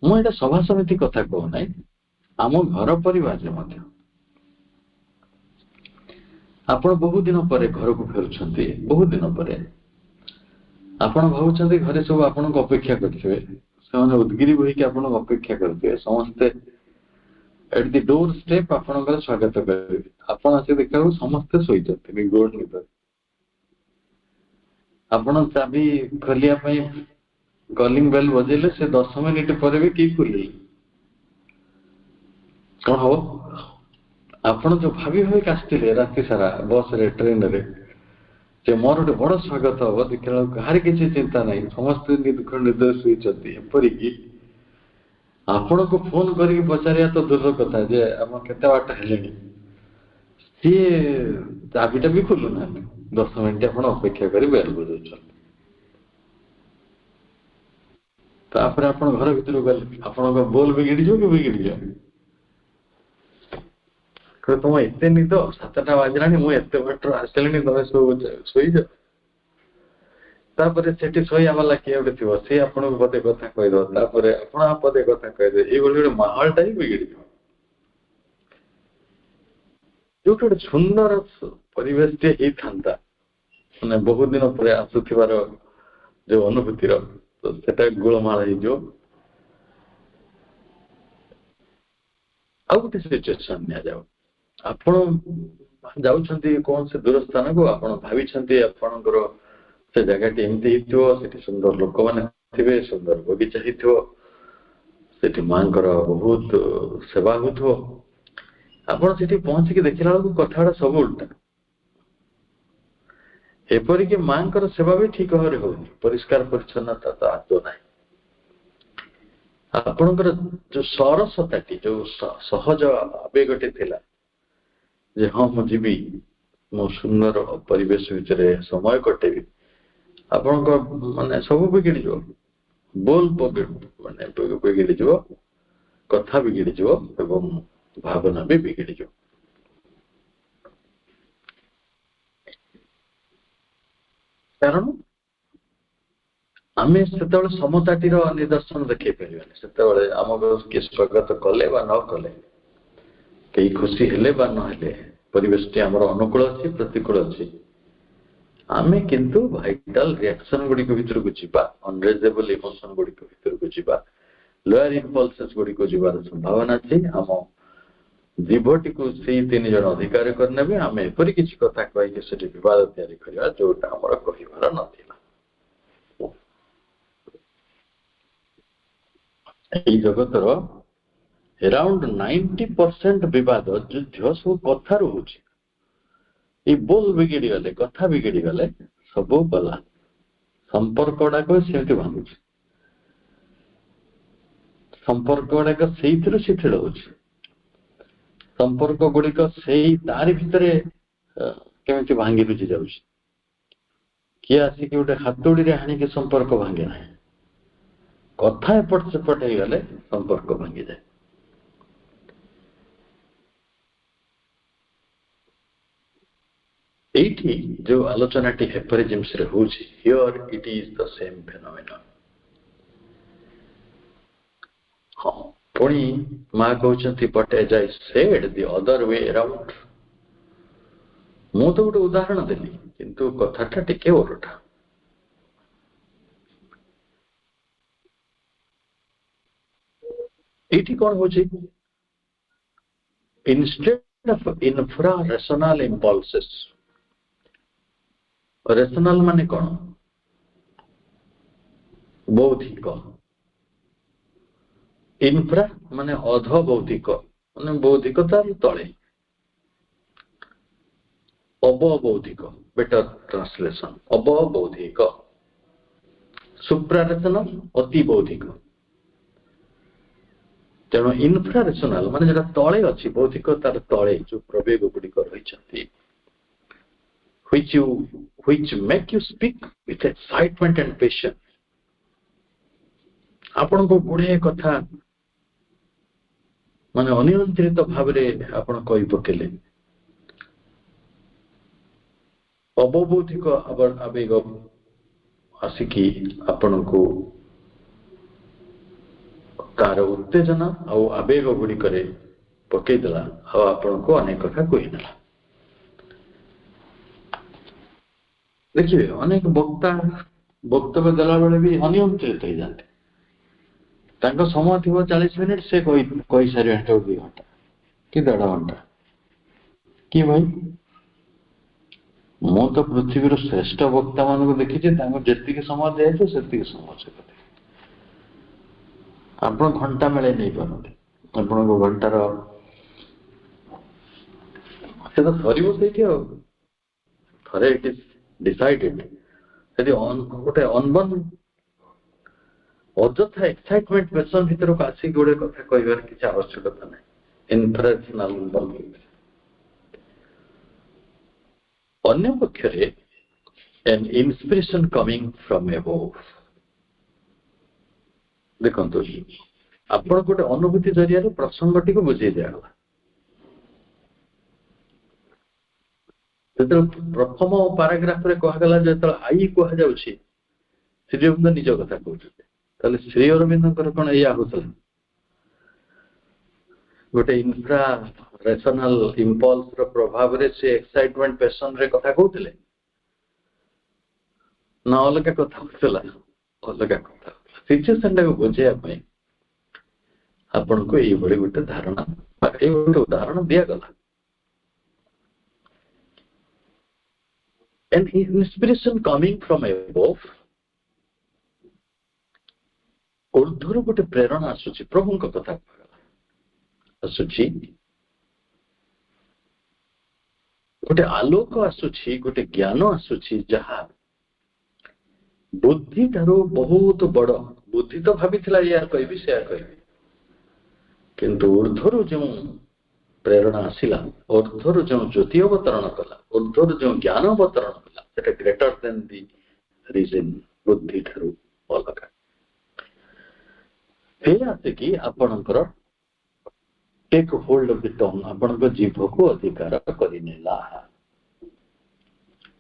ମୁଁ ଏଇଟା ସଭା ସମିତି କଥା କହୁନାହିଁ, ଆମ ଘର ପରିବାରରେ ମଧ୍ୟ ଆପଣ ବହୁ ଦିନ ପରେ ଘରକୁ ଫେରୁଛନ୍ତି, ବହୁ ଦିନ ପରେ ଆପଣ ଭାବୁଛନ୍ତି ଘରେ ସବୁ ଆପଣଙ୍କୁ ଅପେକ୍ଷା କରିଥିବେ, ସେମାନେ ଉଦ୍ଗିରି ହୋଇକି ଆପଣଙ୍କୁ ଅପେକ୍ଷା କରିଥିବେ, ସମସ୍ତେ ଏଟ୍ ଦି ଡୋର ଷ୍ଟେପ୍ ଆପଣଙ୍କର ସ୍ୱାଗତ କରିବେ। ଆପଣ ଆସି ଦେଖିବାକୁ ସମସ୍ତେ ଶୋଇଛନ୍ତି ନିଗୋଡ଼ ନିଦରେ। ଆପଣ ଚାବି ଖୋଲିବା ପାଇଁ କଲିଂ ବେଲ୍ ବଜେଇଲେ ସେ 10 ମିନିଟ୍ ପରେ ବି କେହି ଖୋଲିଲେ କଣ ହବ? ଆପଣ ଯୋଉ ଭାବି ଭାବିକି ଆସିଥିଲେ ରାତି ସାରା ବସରେ ଟ୍ରେନରେ ଯେ ମୋର ଗୋଟେ ବଡ ସ୍ୱାଗତ ହବ, ଦେଖିଲା ବେଳକୁ କାହାର କିଛି ଚିନ୍ତା ନାହିଁ, ସମସ୍ତେ ନିଦରେ ଶୋଇଛନ୍ତି। ଏପରିକି ଆପଣଙ୍କୁ ଫୋନ କରିକି ପଚାରିବା ତ ଦୂର କଥା ଯେ ଆପଣ କେତେ ବାଟ ହେଲେଣି, ସିଏ ଚାବିଟା ବି ଖୋଲୁନାହାନ୍ତି। 10 ମିନିଟ୍ ଆପଣ ଅପେକ୍ଷା କରି ବେଲ୍ ବଜାଉଛନ୍ତି। ତାପରେ ଆପଣ ଘର ଭିତରକୁ ଗଲେ, ଆପଣଙ୍କ ବୋଲ ବିଗିଡିଯିବ କି ବିଗିଡିଯିବ? ତମ ଏତେ ନିଦ, 7ଟା ବାଜିଲାଣି, ମୁଁ ଏତେ ବାଟରୁ ଆସିଲିଣି, ତମେ ସବୁ ଶୋଇଛ। ତାପରେ ସେଠି ଶୋଇବା ବାଲା କିଏ ଗୋଟେ ଥିବ, ସେ ଆପଣଙ୍କୁ ପଦେ କଥା କହିଦବ, ତାପରେ ଆପଣ ପଦେ କଥା କହିଦେବେ। ଏଇଭଳି ଗୋଟେ ମାହୋଲଟା ହିଁ ବିଗିଡିଯିବ। ଯୋଉଠି ଗୋଟେ ସୁନ୍ଦର ପରିବେଶଟେ ହେଇଥାନ୍ତା, ମାନେ ବହୁତ ଦିନ ପରେ ଆସୁଥିବାର ଯୋଉ ଅନୁଭୂତିର, ତ ସେଟା ଗୋଳମାଳ ହେଇଯିବ। ଆଉ ଗୋଟେ ସିଚୁଏସନ ନିଆଯାଉ, ଆପଣ ଯାଉଛନ୍ତି କୌଣସି ଦୂର ସ୍ଥାନକୁ, ଆପଣ ଭାବିଛନ୍ତି ଆପଣଙ୍କର ସେ ଜାଗାଟି ଏମିତି ହେଇଥିବ, ସେଠି ସୁନ୍ଦର ଲୋକମାନେ ଥିବେ, ସୁନ୍ଦର ବଗିଚା ହେଇଥିବ, ସେଠି ମାଙ୍କର ବହୁତ ସେବା ହଉଥିବ। ଆପଣ ସେଠି ପହଞ୍ଚିକି ଦେଖିଲା ବେଳକୁ କଥା ଗୁଡା ସବୁ ଉଲ୍ଟା। ଏପରିକି ମାଙ୍କର ସେବା ବି ଠିକ ଭାବରେ ହଉନି, ପରିଷ୍କାର ପରିଚ୍ଛନ୍ନତା ତ ଆଦୌ ନାହିଁ। ଆପଣଙ୍କର ଯୋଉ ସରସତାଟି, ଯୋଉ ସହଜ ଆବେଗଟି ଥିଲା ଯେ ହଁ ମୁଁ ଯିବି, ମୁଁ ସୁନ୍ଦର ପରିବେଶ ଭିତରେ ସମୟ କଟେଇବି, ଆପଣଙ୍କ ମାନେ ସବୁ ବିଗିଡିଯିବ। ବୋଲ ମାନେ ବିଗିଡିଯିବ, କଥା ବିଗିଡିଯିବ ଏବଂ ଭାବନା ବି ବିଗିଡିଯିବ। କାରଣ ଆମେ ସେତେବେଳେ ସମତାଟିର ନିଦର୍ଶନ ଦେଖେଇ ପାରିବାନି। ସେତେବେଳେ ଆମକୁ କିଏ ସ୍ୱାଗତ କଲେ ବା ନ କଲେ, କେହି ଖୁସି ହେଲେ ବା ନହେଲେ, ପରିବେଶଟି ଆମର ଅନୁକୂଳ ଅଛି ପ୍ରତିକୂଳ ଅଛି, ଆମେ କିନ୍ତୁ ଭାଇଟାଲ ରିଆକ୍ସନ ଗୁଡିକ ଭିତରକୁ ଯିବା, ଅନରେଜେବଲ ଇମୋସନ ଗୁଡିକ ଭିତରକୁ ଯିବା, ଲୋୟର ଇମ୍ପଲସେସ ଗୁଡିକ ଯିବାର ସମ୍ଭାବନା ଅଛି। ଆମ ଜୀବଟିକୁ ସେଇ 3 ଜଣ ଅଧିକାର କରିନେବେ। ଆମେ ଏପରି କିଛି କଥା କହିକି ସେଠି ବିବାଦ ତିଆରି କରିବା ଯୋଉଟା ଆମର କହିବାର ନଥିଲା। ଏଇ ଜଗତର around 90% ବିବାଦ, ଯୁଦ୍ଧ ସବୁ କଥାରୁ ହଉଛି। ଏଇ ବୋଲ ବିଗିଡିଗଲେ, କଥା ବିଗିଡିଗଲେ ସବୁ ଗଲା, ସମ୍ପର୍କ ଗୁଡାକ ସେମିତି ଭାଙ୍ଗୁଛି, ସମ୍ପର୍କ ଗୁଡାକ ସେଇଥିରୁ ଶିଥିଳ ହଉଛି, ସମ୍ପର୍କ ଗୁଡିକ ସେଇ ତାରି ଭିତରେ କେମିତି ଭାଙ୍ଗି ରୁଜି ଯାଉଛି। କିଏ ଆସିକି ଗୋଟେ ହାତୁଡିରେ ହାଣିକି ସମ୍ପର୍କ ଭାଙ୍ଗେ ନାହିଁ, କଥା ଏପଟ ସେପଟ ହେଇଗଲେ ସମ୍ପର୍କ ଭାଙ୍ଗିଯାଏ। ଏଇଠି ଯୋଉ ଆଲୋଚନାଟି ହେପରିଜିମ୍ସରେ ହଉଛି, here it is the same phenomenon. ହଁ, ପୁଣି ମା କହୁଛନ୍ତି, but as I said the other way around. ମୁଁ ତ ଗୋଟେ ଉଦାହରଣ ଦେଲି, କିନ୍ତୁ କଥାଟା ଟିକେ ଓଲଟା। ଏଇଠି କଣ ହଉଛି, instead of infra-rational impulses, rational ମାନେ କଣ? ବୌଦ୍ଧିକ। ଇନଫ୍ରା ମାନେ ଅଧ ବୌଦ୍ଧିକ, ମାନେ ବୌଦ୍ଧିକତାର ତଳେ। ଅବବୌଦ୍ଧିକ, ବେଟର ଟ୍ରାନ୍ସଲେସନ, ଅବବୌଦ୍ଧିକ। ସୁପ୍ରାରେସନାଲ, ଅତି ବୌଦ୍ଧିକ। ତେଣୁ ଇନଫ୍ରାରେସନାଲ ମାନେ ଯେଟା ତଳେ ଅଛି, ବୌଦ୍ଧିକତାର ତଳେ ଯୋଉ ପ୍ରବେଗ ଗୁଡିକ ରହିଛନ୍ତି, which make you speak with excitement and passion। ଆପଣଙ୍କୁ ଗୁଡିଏ କଥା ମାନେ ଅନିୟନ୍ତ୍ରିତ ଭାବରେ ଆପଣ କହି ପକେଇଲେ। ଅବବୌଦ୍ଧିକ ଆବେଗ ଆସିକି ଆପଣଙ୍କୁ ତାର ଉତ୍ତେଜନା ଆଉ ଆବେଗ ଗୁଡିକରେ ପକେଇଦେଲା, ଆଉ ଆପଣଙ୍କୁ ଅନେକ କଥା କହିଦେଲା। देखिए अनेक वक्ता वक्तव्य देला बेले भी अनियंत्रित हो जाते समय थी 40 मिनिट से कही सारे 2 घंटा कि 1.5 घंटा कि भाई मु तो पृथ्वी श्रेष्ठ वक्ता मान देखी जी समय दिखाई से समय से आप घंटा मेले नहीं पारते आप घंटार सर थे इट इज डिसाइडेड गोटे अनबन अଯଥା एक्साइटमेंट पेशन भीतर को आसिक गोटे कथा कहबार किसी आवश्यकता ना इन्फरेशनल अन्य पक्षरे an inspiration coming from above देखंतु आपण गोटे अनुभूति जरिया प्रसंगटी को बुझे दिया प्रथम पाराग्राफ रे कहगला जो आई कह जाउछि श्री अरविंद निज कथा कहते श्री अरविंद कौन या होता गोटे इन्फ्रा रेशनल इंपल्स रो प्रभाव रे से एक्साइटमेंट पैशन रे कथा कहते ना अलग कथा होता अलग कथा सिचुएशन को बुझाई आपण को ये गोटे धारणा गोटे उदाहरण दिगला an inspiration coming from above ऊर्ध्वर गोटे प्रेरणा आसुची प्रभु कथा आसुची गोटे आलोक आसुची गोटे ज्ञान आसुची जहा बुद्धि ठारू बहुत बड़ बुद्धि तो भाभी या कहबी से किंतु ऊर्ध्वर जो प्रेरणा आसिला ऊर्ध्वर जो ज्योति अवतरण कला ऊर्ध्वर जो ज्ञान अवतरण कला सेटा ग्रेटर देन दी रीजन बुद्धि ठारू अलग हे आसे कि आपणकर take hold of the tongue आपणकर जीभ को अधिकार करिनेला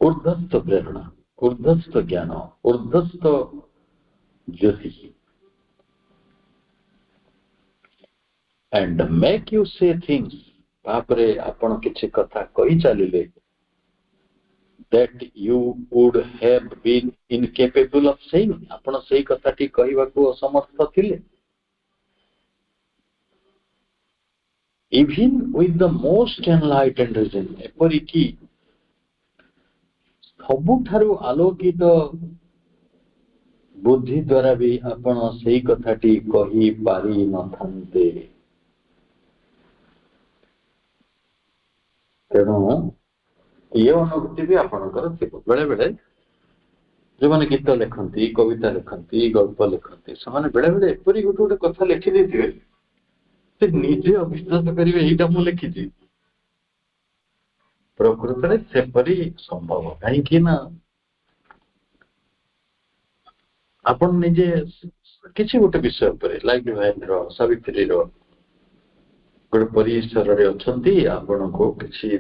ऊर्ध्वस्थ प्रेरणा ऊर्ध्वस्थ ज्ञान ऊर्ध्वस्थ ज्योति and make you say things तापरे आपण किछि कथा कहि चलिले that you would have been incapable of saying आपण सेही कथाटी कहबा को असमर्थ थिले even with the most enlightened reason एपरि की सबुठारु आलोकित बुद्धि द्वारा भी आपण सेही कथाटी कहि पारि नथान्ते तेणु ये अनुभूति भी आपणकर बेले बेले जो मैंने गीत लिखती कविता लिखती गल्प लिखती से बेले बेले एपरी गोटे गोटे कथा लिखि देते निजे अविश्वास करेंगे यहीटा मुझे लिखी प्रकृत में सेपरी संभव कहीं आपण निजे किसी गोटे विषय पर लाइक महेंद्र सावित्री गोटे परिसर रे अछंती आपण को किसी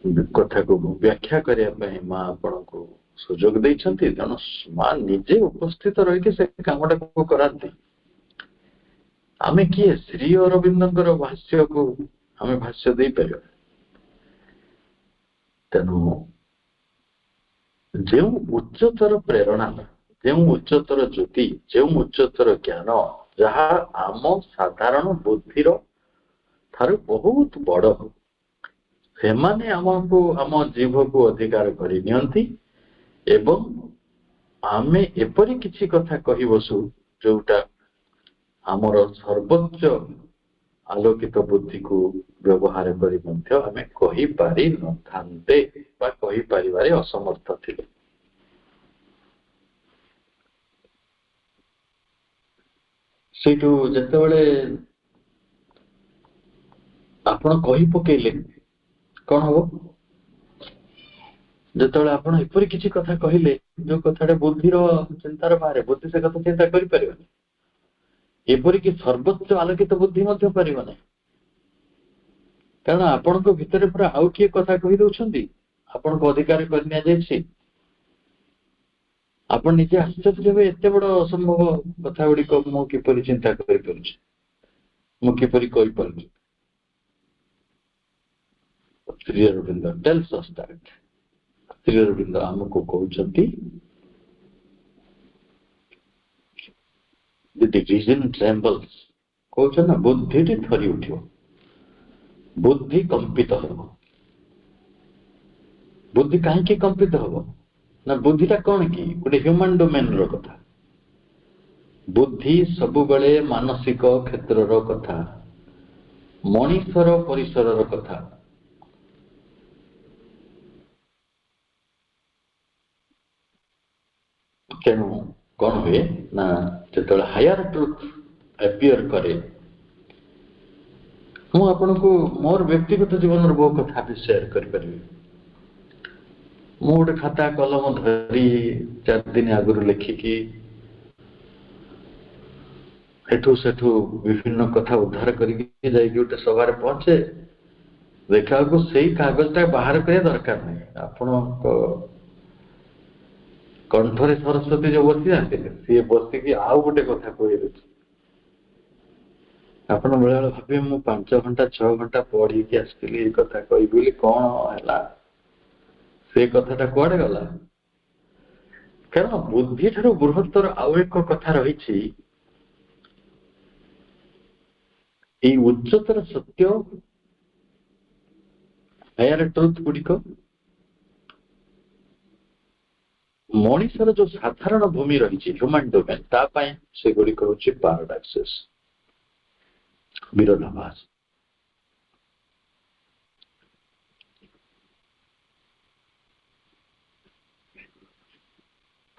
कथा को व्याख्या करने माँ आपण को सुजोग देइछंती तेणु माँ निजे उपस्थित रही से कामटा को कराती आमे किए श्री अरविंदर भाष्य को आमे भाष्य दे पार तेणु जो उच्चतर प्रेरणा जो उच्चतर ज्योति जो उच्चतर ज्ञान जहा आम साधारण बुद्धिर थारु बहुत बड़ से माने आमको आम जीभ को अधिकार करि नियंती एवं आमे एपरि किछि कथा कहि बसु जोटा आमर सर्वोच्च आलोकित बुद्धि को व्यवहार करि मध्य आमे कहि पारि नथान्ते बा कहि पारिबारे असमर्थ थिले सेठू जेतेबेले आपण कहि पकेले कौन हम जो आप किसी कथा कहले जो कथा बुद्धिर चिंतार बाहर बुद्धि से कथा चिंता करपरिक सर्वोच्च आलोकित बुद्धि पार ना कारण आपण भितर पूरा आउ किए कथा कही दौरान आपण को अधिकार कर आप निजे आश्चर्य हे एत बड़ असंभव कथा गुड़िक मुझपर चिंता कर Sri Aurobindo tells us that Shri Arvind आमको कहते रीजन ट्रेम्बल्स कौन ना बुद्धि थरी उठ बुद्धि कंपित हम बुद्धि कहीं कंपित हम ना बुद्धिटा कौन कि गोटे ह्यूमन डोमेन रो कथा बुद्धि सबु बेले मानसिक क्षेत्र कथा मनीषर परिसर कथा तेणु कौन हुए ना जो हायर ट्रुथ एपियर करे मु आपन को मोर व्यक्तिगत जीवन बहुत कथा भी शेयर कर मु गोटे खाता कलम धरी 4 दिन आगु लिखिकी एठू सेठू विभिन्न कथा उद्धार करके जाइए गोटे सभा पहुंचे देखा को सही कागजटा बाहर करिया दरकार नहीं आपण कंठरे सरस्वती जो बसी जाते सी बसिकी आउ गोटे कथा कहे आपण बेला बेला भावे मु 5 घंटा 6 घंटा पढ़ी कि आसली ये कथा कही कौन है से कथाटा कुआडे गला कारण बुद्धि ठारू बृहत्तर आउ एक कथा रही उच्चतर सत्य हायर ट्रुथ गुड़िक मनीषर जो साधारण भूमि रही ह्यूमन डोमेन तापाई से गुड़िक हूँ पैराडॉक्सेस विरोधाभास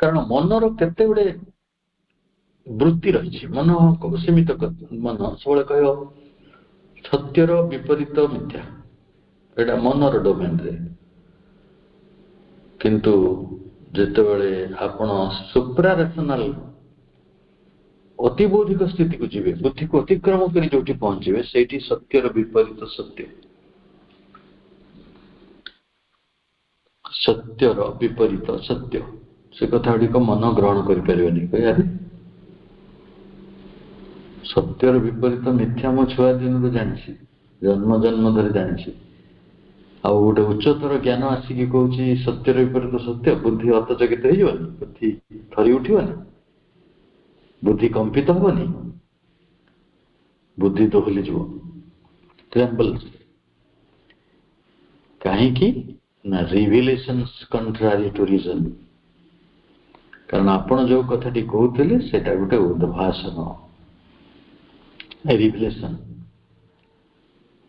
कारण मनर केते गुड़े वृत्ति रही मन सीमित मन सब कह सत्यर विपरीत मिथ्या एटा मनर डोमेन रे किंतु जेतेबेले आपण सुप्रा रेशनल अतिबौद्धिक स्थिति को जीवे बुद्धि को अतिक्रम कर जो पहुंचे से सत्यर विपरीत सत्य सत्यर विपरीत सत्य से कथा गुड़िक मन ग्रहण कर सत्यर विपरीत मिथ्या मो छुआ दिन जानी जन्म जन्म धरी जानी आ गोटे उच्चतर ज्ञान आसिकी कौच सत्यर विपरीत सत्य बुद्धि हतचकित हो बुद्धि थरी उठनी बुद्धि कंपित हेनी बुद्धि दोहली जीव ट्रेम्बल कहीं ना रिविलेशंस कंट्रारी टू रीजन कारण आपण जो कथाटी कहते सेटा गोटे उद्भासन रिविलेशन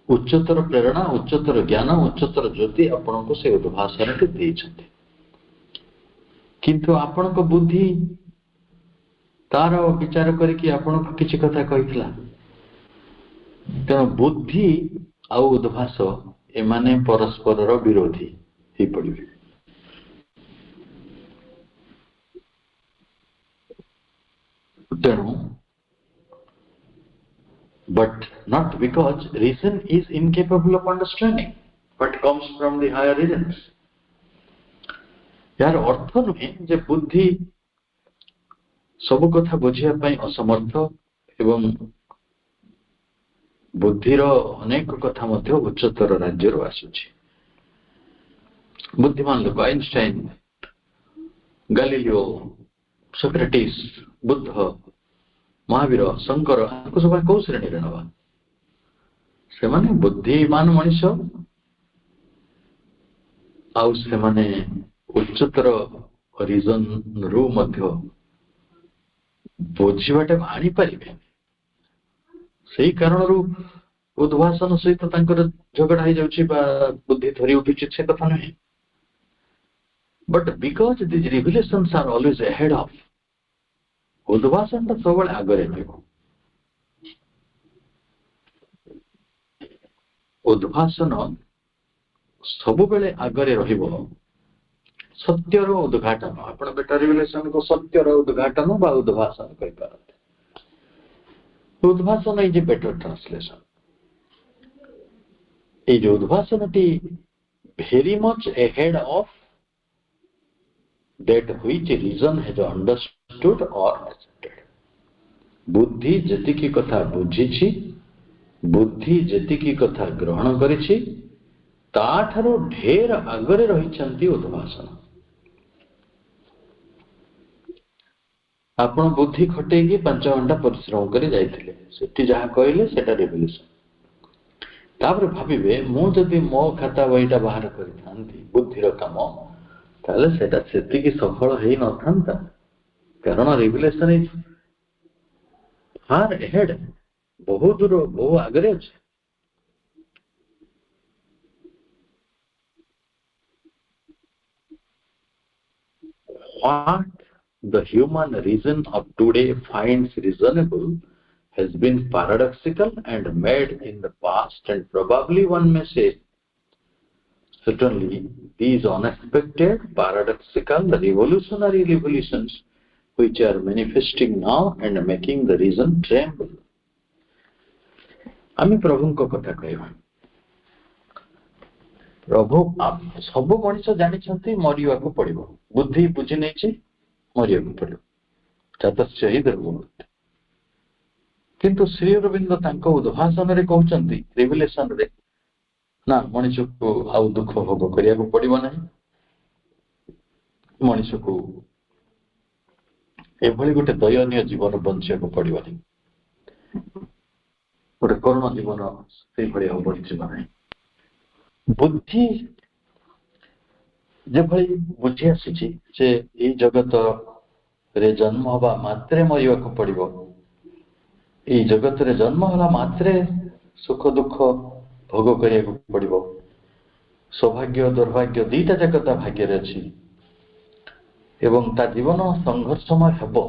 उच्चतर प्रेरणा उच्चतर ज्ञान उच्चतर ज्योति आपण को से उद्भासन किंतु आपण को बुद्धि तार विचार करके आपण को किसी कथा कही तेणु बुद्धि आ उद्भास एमाने परस्पर विरोधी ही पड़े तेणु but not because reason is incapable of understanding but comes from the higher reasons यार अर्थ नुहे जे बुद्धि सब कथा बुझिया पई असमर्थ एवं बुद्धिर अनेक कथा मध्य उच्चतर राज्य रो आसुछि बुद्धिमान लोक Einstein Galileo Socrates Buddha Mahavir Shankar सब कौ श्रेणी नवा से माने बुद्धिमान मनीष आउ से माने उच्चतर रिजन रु मध्य बुझीबाटे आनी पारिबे सही कारण उद्भासन सहित तांकर झगड़ा हो जाउछि बा बुद्धि धरी उठुछि से कथा नहीं but because this revelations are always ahead of उद्भासन तो सब आगे उद्भासन सब बेले आगे सत्यर उद्घाटन आप बेटा रिविलेशन को सत्यर उद्घाटन बा उद्भासन कहि पारते उद्भासन इज ए बेटर ट्रांसलेशन ये जो उद्भासन टी very much ahead of that which reason has understood or accepted बुद्धि जतिकी कथा बुझी बुद्धि जतिकी कथा ग्रहण करिछि ताठारो ढेर आगरे रहिछंती उद्भासन। आपण बुद्धि खटेगी 5 घंटा परिश्रम करे जाइथिले सेठी जहा कहले सेटा रिवोल्यूशन। तापर भाबिबे मु जदि मो खाता बहीटा बाहर करिथांती बुद्धिर काम ताले सेटा सेति की सफल हेई नथांता, कारण रिवोल्यूशन इज फार अहेड, बहुत दूर बहु आगरे अछि। What the human reason of today finds reasonable has been paradoxical and made in the past, and probably one may say certainly these unexpected, paradoxical, revolutionary revolutions which are manifesting now and making the reason tremble. आमी प्रभु को कथा कहबा। प्रभु सब मनुष्य जानी मरिया को पड़ो, बुद्धि बुझी नहीं मरिया को पड़ो, जातस्य हि दुर्गुणवती। किंतु श्री अरविंद तांको उद्भाषण रे कहउचंती रिविलेशन रे ना मनुष्य को आउ दुख भोग करिया को पड़िबो नहीं, मनुष्य को एभली गोटे दयनीय जीवन बंचिया को पड़िबो नहीं, गोटे करुण जीवन से भली हो बंचिबो नहीं। बुद्धि जेभली बुझी आसी जे ई जगत रे जन्म हवा मात्रे मरिया को पड़िबो, ई जगत रे जन्म होला मात्रे सुख दुख भोग करिया को पड़िबो, सौभाग्य दुर्भाग्य दीटा जाक ता भाग्य रे अछि एवं ता जीवन संघर्षमय हेबो,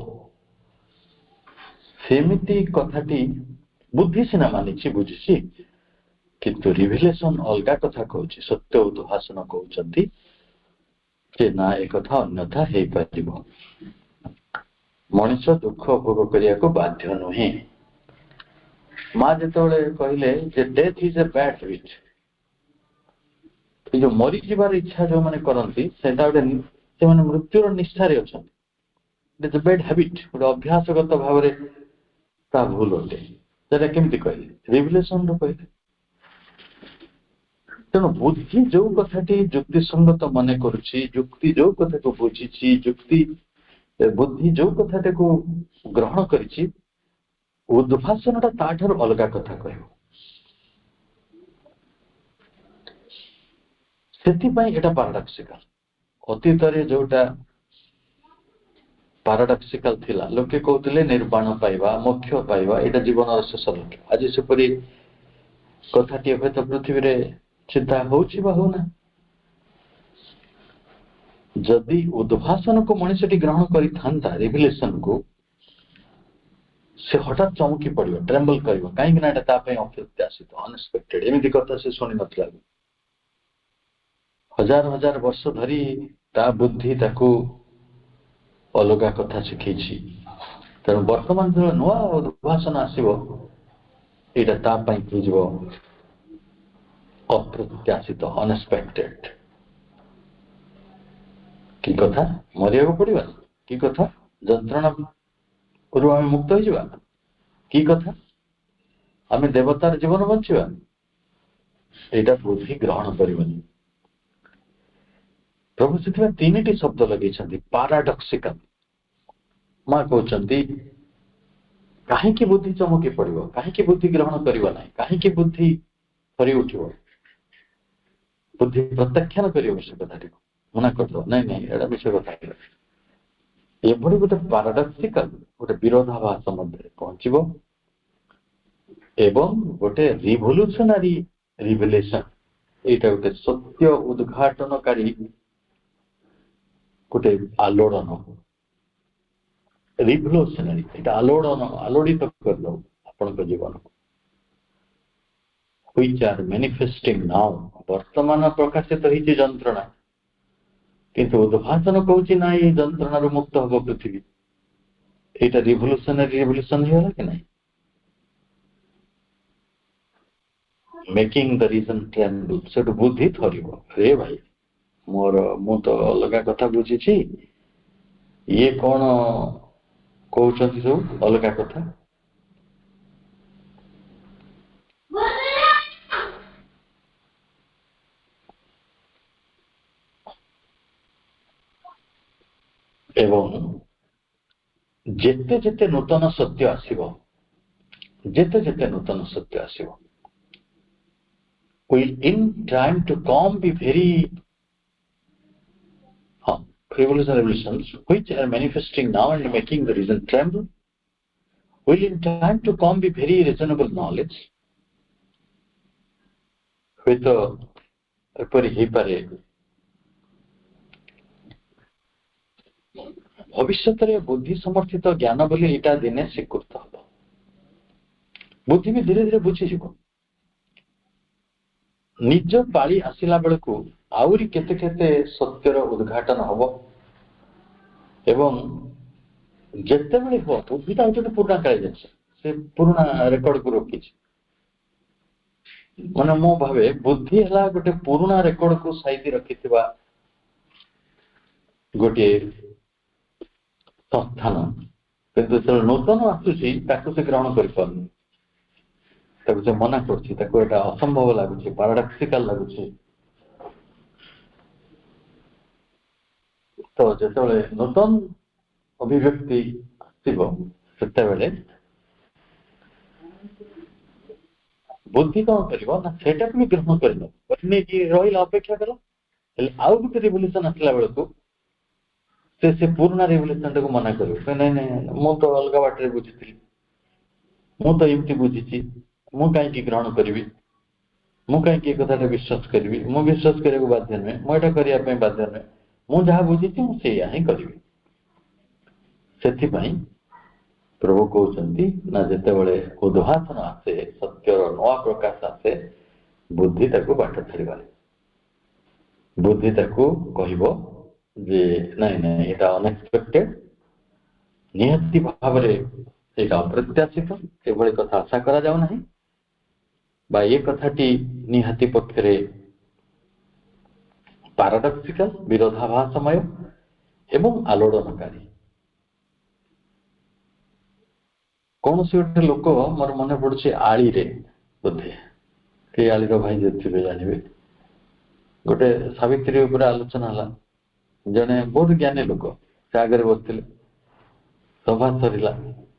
सेमिति कथाटी बुद्धि सिना मानिछि बुझिछि, किंतु रिविलेशन अलगा कथा कहउछि। सत्य उद्भाषण कहउछंती जे ना एक कथा अन्यथा हे पारिबो, मनुष्य दुख भोग करिया को बाध्य नहे। माँ जेतबेले कहले जे death is a bad habit, जो मरी जीवार इच्छा जो माने करंती सेटा गोटे से माने मृत्युर निष्ठारे अछंती, it is a bad habit, गोटे अभ्यासगत भाव रे ता भूल होते। जेटा केमति कहले रिविलेशन रो कहले। तेणु बुद्धि जो कथाटी युक्ति संगत मन करुछि, युक्ति जो कथा को बुझिछि, युक्ति बुद्धि जो कथाटे को ग्रहण करिछि, उद्भाषणटा ताठार अलगा कथा कहबो। सेतिपाई एटा पैराडॉक्सिकल। अतीत रे जोटा पैराडॉक्सिकल थिला, लोके कहउतले निर्वाण पाइबा मोक्ष पाइबा एटा जीवन शेष लक्ष्य। आज सेपरि कथाटी हे तो पृथ्वी रे चिंता होउछि बा होना। जदि उद्भाषण को मनुष्यटी ग्रहण करि थांता रिविलेशन को, से हठात चमकी पड़िबो, ट्रेम्बल करिबो, काहे कि ना एटा ता पे अप्रत्याशित अनएक्सपेक्टेड एमिति कथा से सुनि नथला। हजार हजार वर्ष धरी ता बुद्धि ताकू अलगा कथा शिखैछि, तेणु वर्तमान जो नुआ उद्भाषण आसीबो एटा ता पई किजिबो अप्रत्याशित अनएक्सपेक्टेड। कि कथा मरिया को पड़िबा, कि कथा जंत्रणा रु आमे मुक्त हो जावा, कि कथा आमे देवतार जीवन बंचिबा, एटा बुद्धि ग्रहण करिबनी। प्रभु से तीन शब्द लगे पैराडॉक्सिकल। माँ कहते कहीं बुद्धि चमकी पड़ो, कहीं बुद्धि ग्रहण करना, कहीं बुद्धि थरी उठ, बुद्धि प्रत्याख्यान कर कथा मना करद ना एटा विषय कथा एभली गोटे पैराडॉक्सिकल गोटे विरोधाभास मध्य पहुंचब एवं गोटे रिवोल्यूशनरी रिविलेशन, एटा गोटे सत्य उद्घाटनकारी गोटे आलोड़न रिवोल्यूशनरी, एटा आलोड़न आलोड़ित कर दो आपण जीवन को, व्हिच आर मैनिफेस्टिंग नाउ। वर्तमान प्रकाशित होइछि जंत्रणा, किंतु उद्भाषण कहूछि ना ये जंत्रणा मुक्त हबो पृथ्वी, एटा रिवोल्यूशनरी रिवोल्यूशन होला कि नहीं। मेकिंग द रीजन ट्रेम्बल, से बुद्धि थरिबो, रे भाई मोर मु तो अलगा कथा बुझिछि, ये कौन कहउछन्ति सब अलगा कथा। ଏବଂ ଯେତେ ଯେତେ ନୂତନ ସତ୍ୟ ଆସିବ, ଯେତେ ଯେତେ ନୂତନ ସତ୍ୟ ଆସିବ, will in time to come be very frivolous revelations which are manifesting now and making the reason tremble, will in time to come be very reasonable knowledge. ହୁଏତ ଏପରି ହେଇପାରେ ଭବିଷ୍ୟତରେ ବୁଦ୍ଧି ସମର୍ଥିତ ଜ୍ଞାନ ବୋଲି ଏଇଟା ଦିନେ ସ୍ୱୀକୃତ ହବ। ବୁଦ୍ଧି ବି ଧୀରେ ଧୀରେ ବୁଝିଯିବ। ନିଜ ପାଳି ଆସିଲା ବେଳକୁ ଆହୁରି କେତେ କେତେ ସତ୍ୟର ଉଦ୍ଘାଟନ ହବ ଏବଂ ଯେତେବେଳେ ହୁଅ ବୁଦ୍ଧିଟା ହଉଛି ପୁରୁଣା କାଳି ଜିନିଷ, ସେ ପୁରୁଣା ରେକର୍ଡକୁ ରଖିଛି। ମାନେ ମୁଁ ଭାବେ ବୁଦ୍ଧି ହେଲା ଗୋଟେ ପୁରୁଣା ରେକର୍ଡକୁ ସାଇତି ରଖିଥିବା ଗୋଟିଏ ସଂସ୍ଥାନ, କିନ୍ତୁ ଯେତେବେଳେ ନୂତନ ଆସୁଛି ତାକୁ ସେ ଗ୍ରହଣ କରିପାରୁନି, ତାକୁ ସେ ମନା କରୁଛି, ତାକୁ ଏଟା ଅସମ୍ଭବ ଲାଗୁଛି, ପାରାଡକ୍ସିକାଲ ଲାଗୁଛି। ତ ଯେତେବେଳେ ନୂତନ ଅଭିବ୍ୟକ୍ତି ଆସିବ ସେତେବେଳେ ବୁଦ୍ଧି କଣ କରିବ ନା ସେଇଟାକୁ ବି ଗ୍ରହଣ କରିବ, ନେଇକି ରହିଲା ଅପେକ୍ଷା କର। ହେଲେ ଆଉ ଗୋଟେ ରିଭଲ୍ୟୁସନ ଆସିଲା ବେଳକୁ ସେ ପୁରୁଣା ରିଭଲ୍ୟୁସନ ଟାକୁ ମନା କରିବ, ନାଇଁ ନାଇଁ ମୁଁ ତ ଅଲଗା ବାଟରେ ବୁଝିଥିଲି, ମୁଁ ତ ଏମିତି ବୁଝିଛି, ମୁଁ କାହିଁକି ଗ୍ରହଣ କରିବି, ମୁଁ କାହିଁକି ଏ କଥାଟା ବିଶ୍ୱାସ କରିବି, ମୁଁ ବିଶ୍ୱାସ କରିବାକୁ ବାଧ୍ୟ ନୁହେଁ, ମୁଁ ଏଇଟା କରିବା ପାଇଁ ବାଧ୍ୟ ନୁହେଁ, ମୁଁ ଯାହା ବୁଝିଛି ମୁଁ ସେଇଆ ହିଁ କରିବି। ସେଥିପାଇଁ ପ୍ରଭୁ କହୁଛନ୍ତି ନା ଯେତେବେଳେ ଉଦ୍ଭାସନ ଆସେ, ସତ୍ୟର ନୂଆ ପ୍ରକାଶ ଆସେ, ବୁଦ୍ଧି ତାକୁ ବାଟ ଛାଡ଼ିବାନି। ବୁଦ୍ଧି ତାକୁ କହିବ ଯେ ନାଇଁ ନାଇଁ ଏଇଟା ଅନଏକ୍ସପେକ୍ଟେଡ, ନିହାତି ଭାବରେ ଏଇଟା ଅପ୍ରତ୍ୟାଶିତ, ଏଭଳି କଥା ଆଶା କରାଯାଉ ନାହିଁ, ବା ଏ କଥାଟି ନିହାତି ପକ୍ଷରେ ପାରାଡକ୍ସିକାଲ, ବିରୋଧାଭାସମୟ ଏବଂ ଆଲୋଡ଼ନକାରୀ। କୌଣସି ଗୋଟେ ଲୋକ, ମୋର ମନେ ପଡୁଛି ଆଳିରେ ବୋଧେ, କେହି ଆଳିର ଭାଇ ଯଦି ଥିବେ ଜାଣିବେ, ଗୋଟେ ସାବିତ୍ରୀ ଉପରେ ଆଲୋଚନା ହେଲା, ଜଣେ ବହୁତ ଜ୍ଞାନୀ ଲୋକ ସେ ଆଗରେ ବସିଥିଲେ, ସଭା ସରିଲା,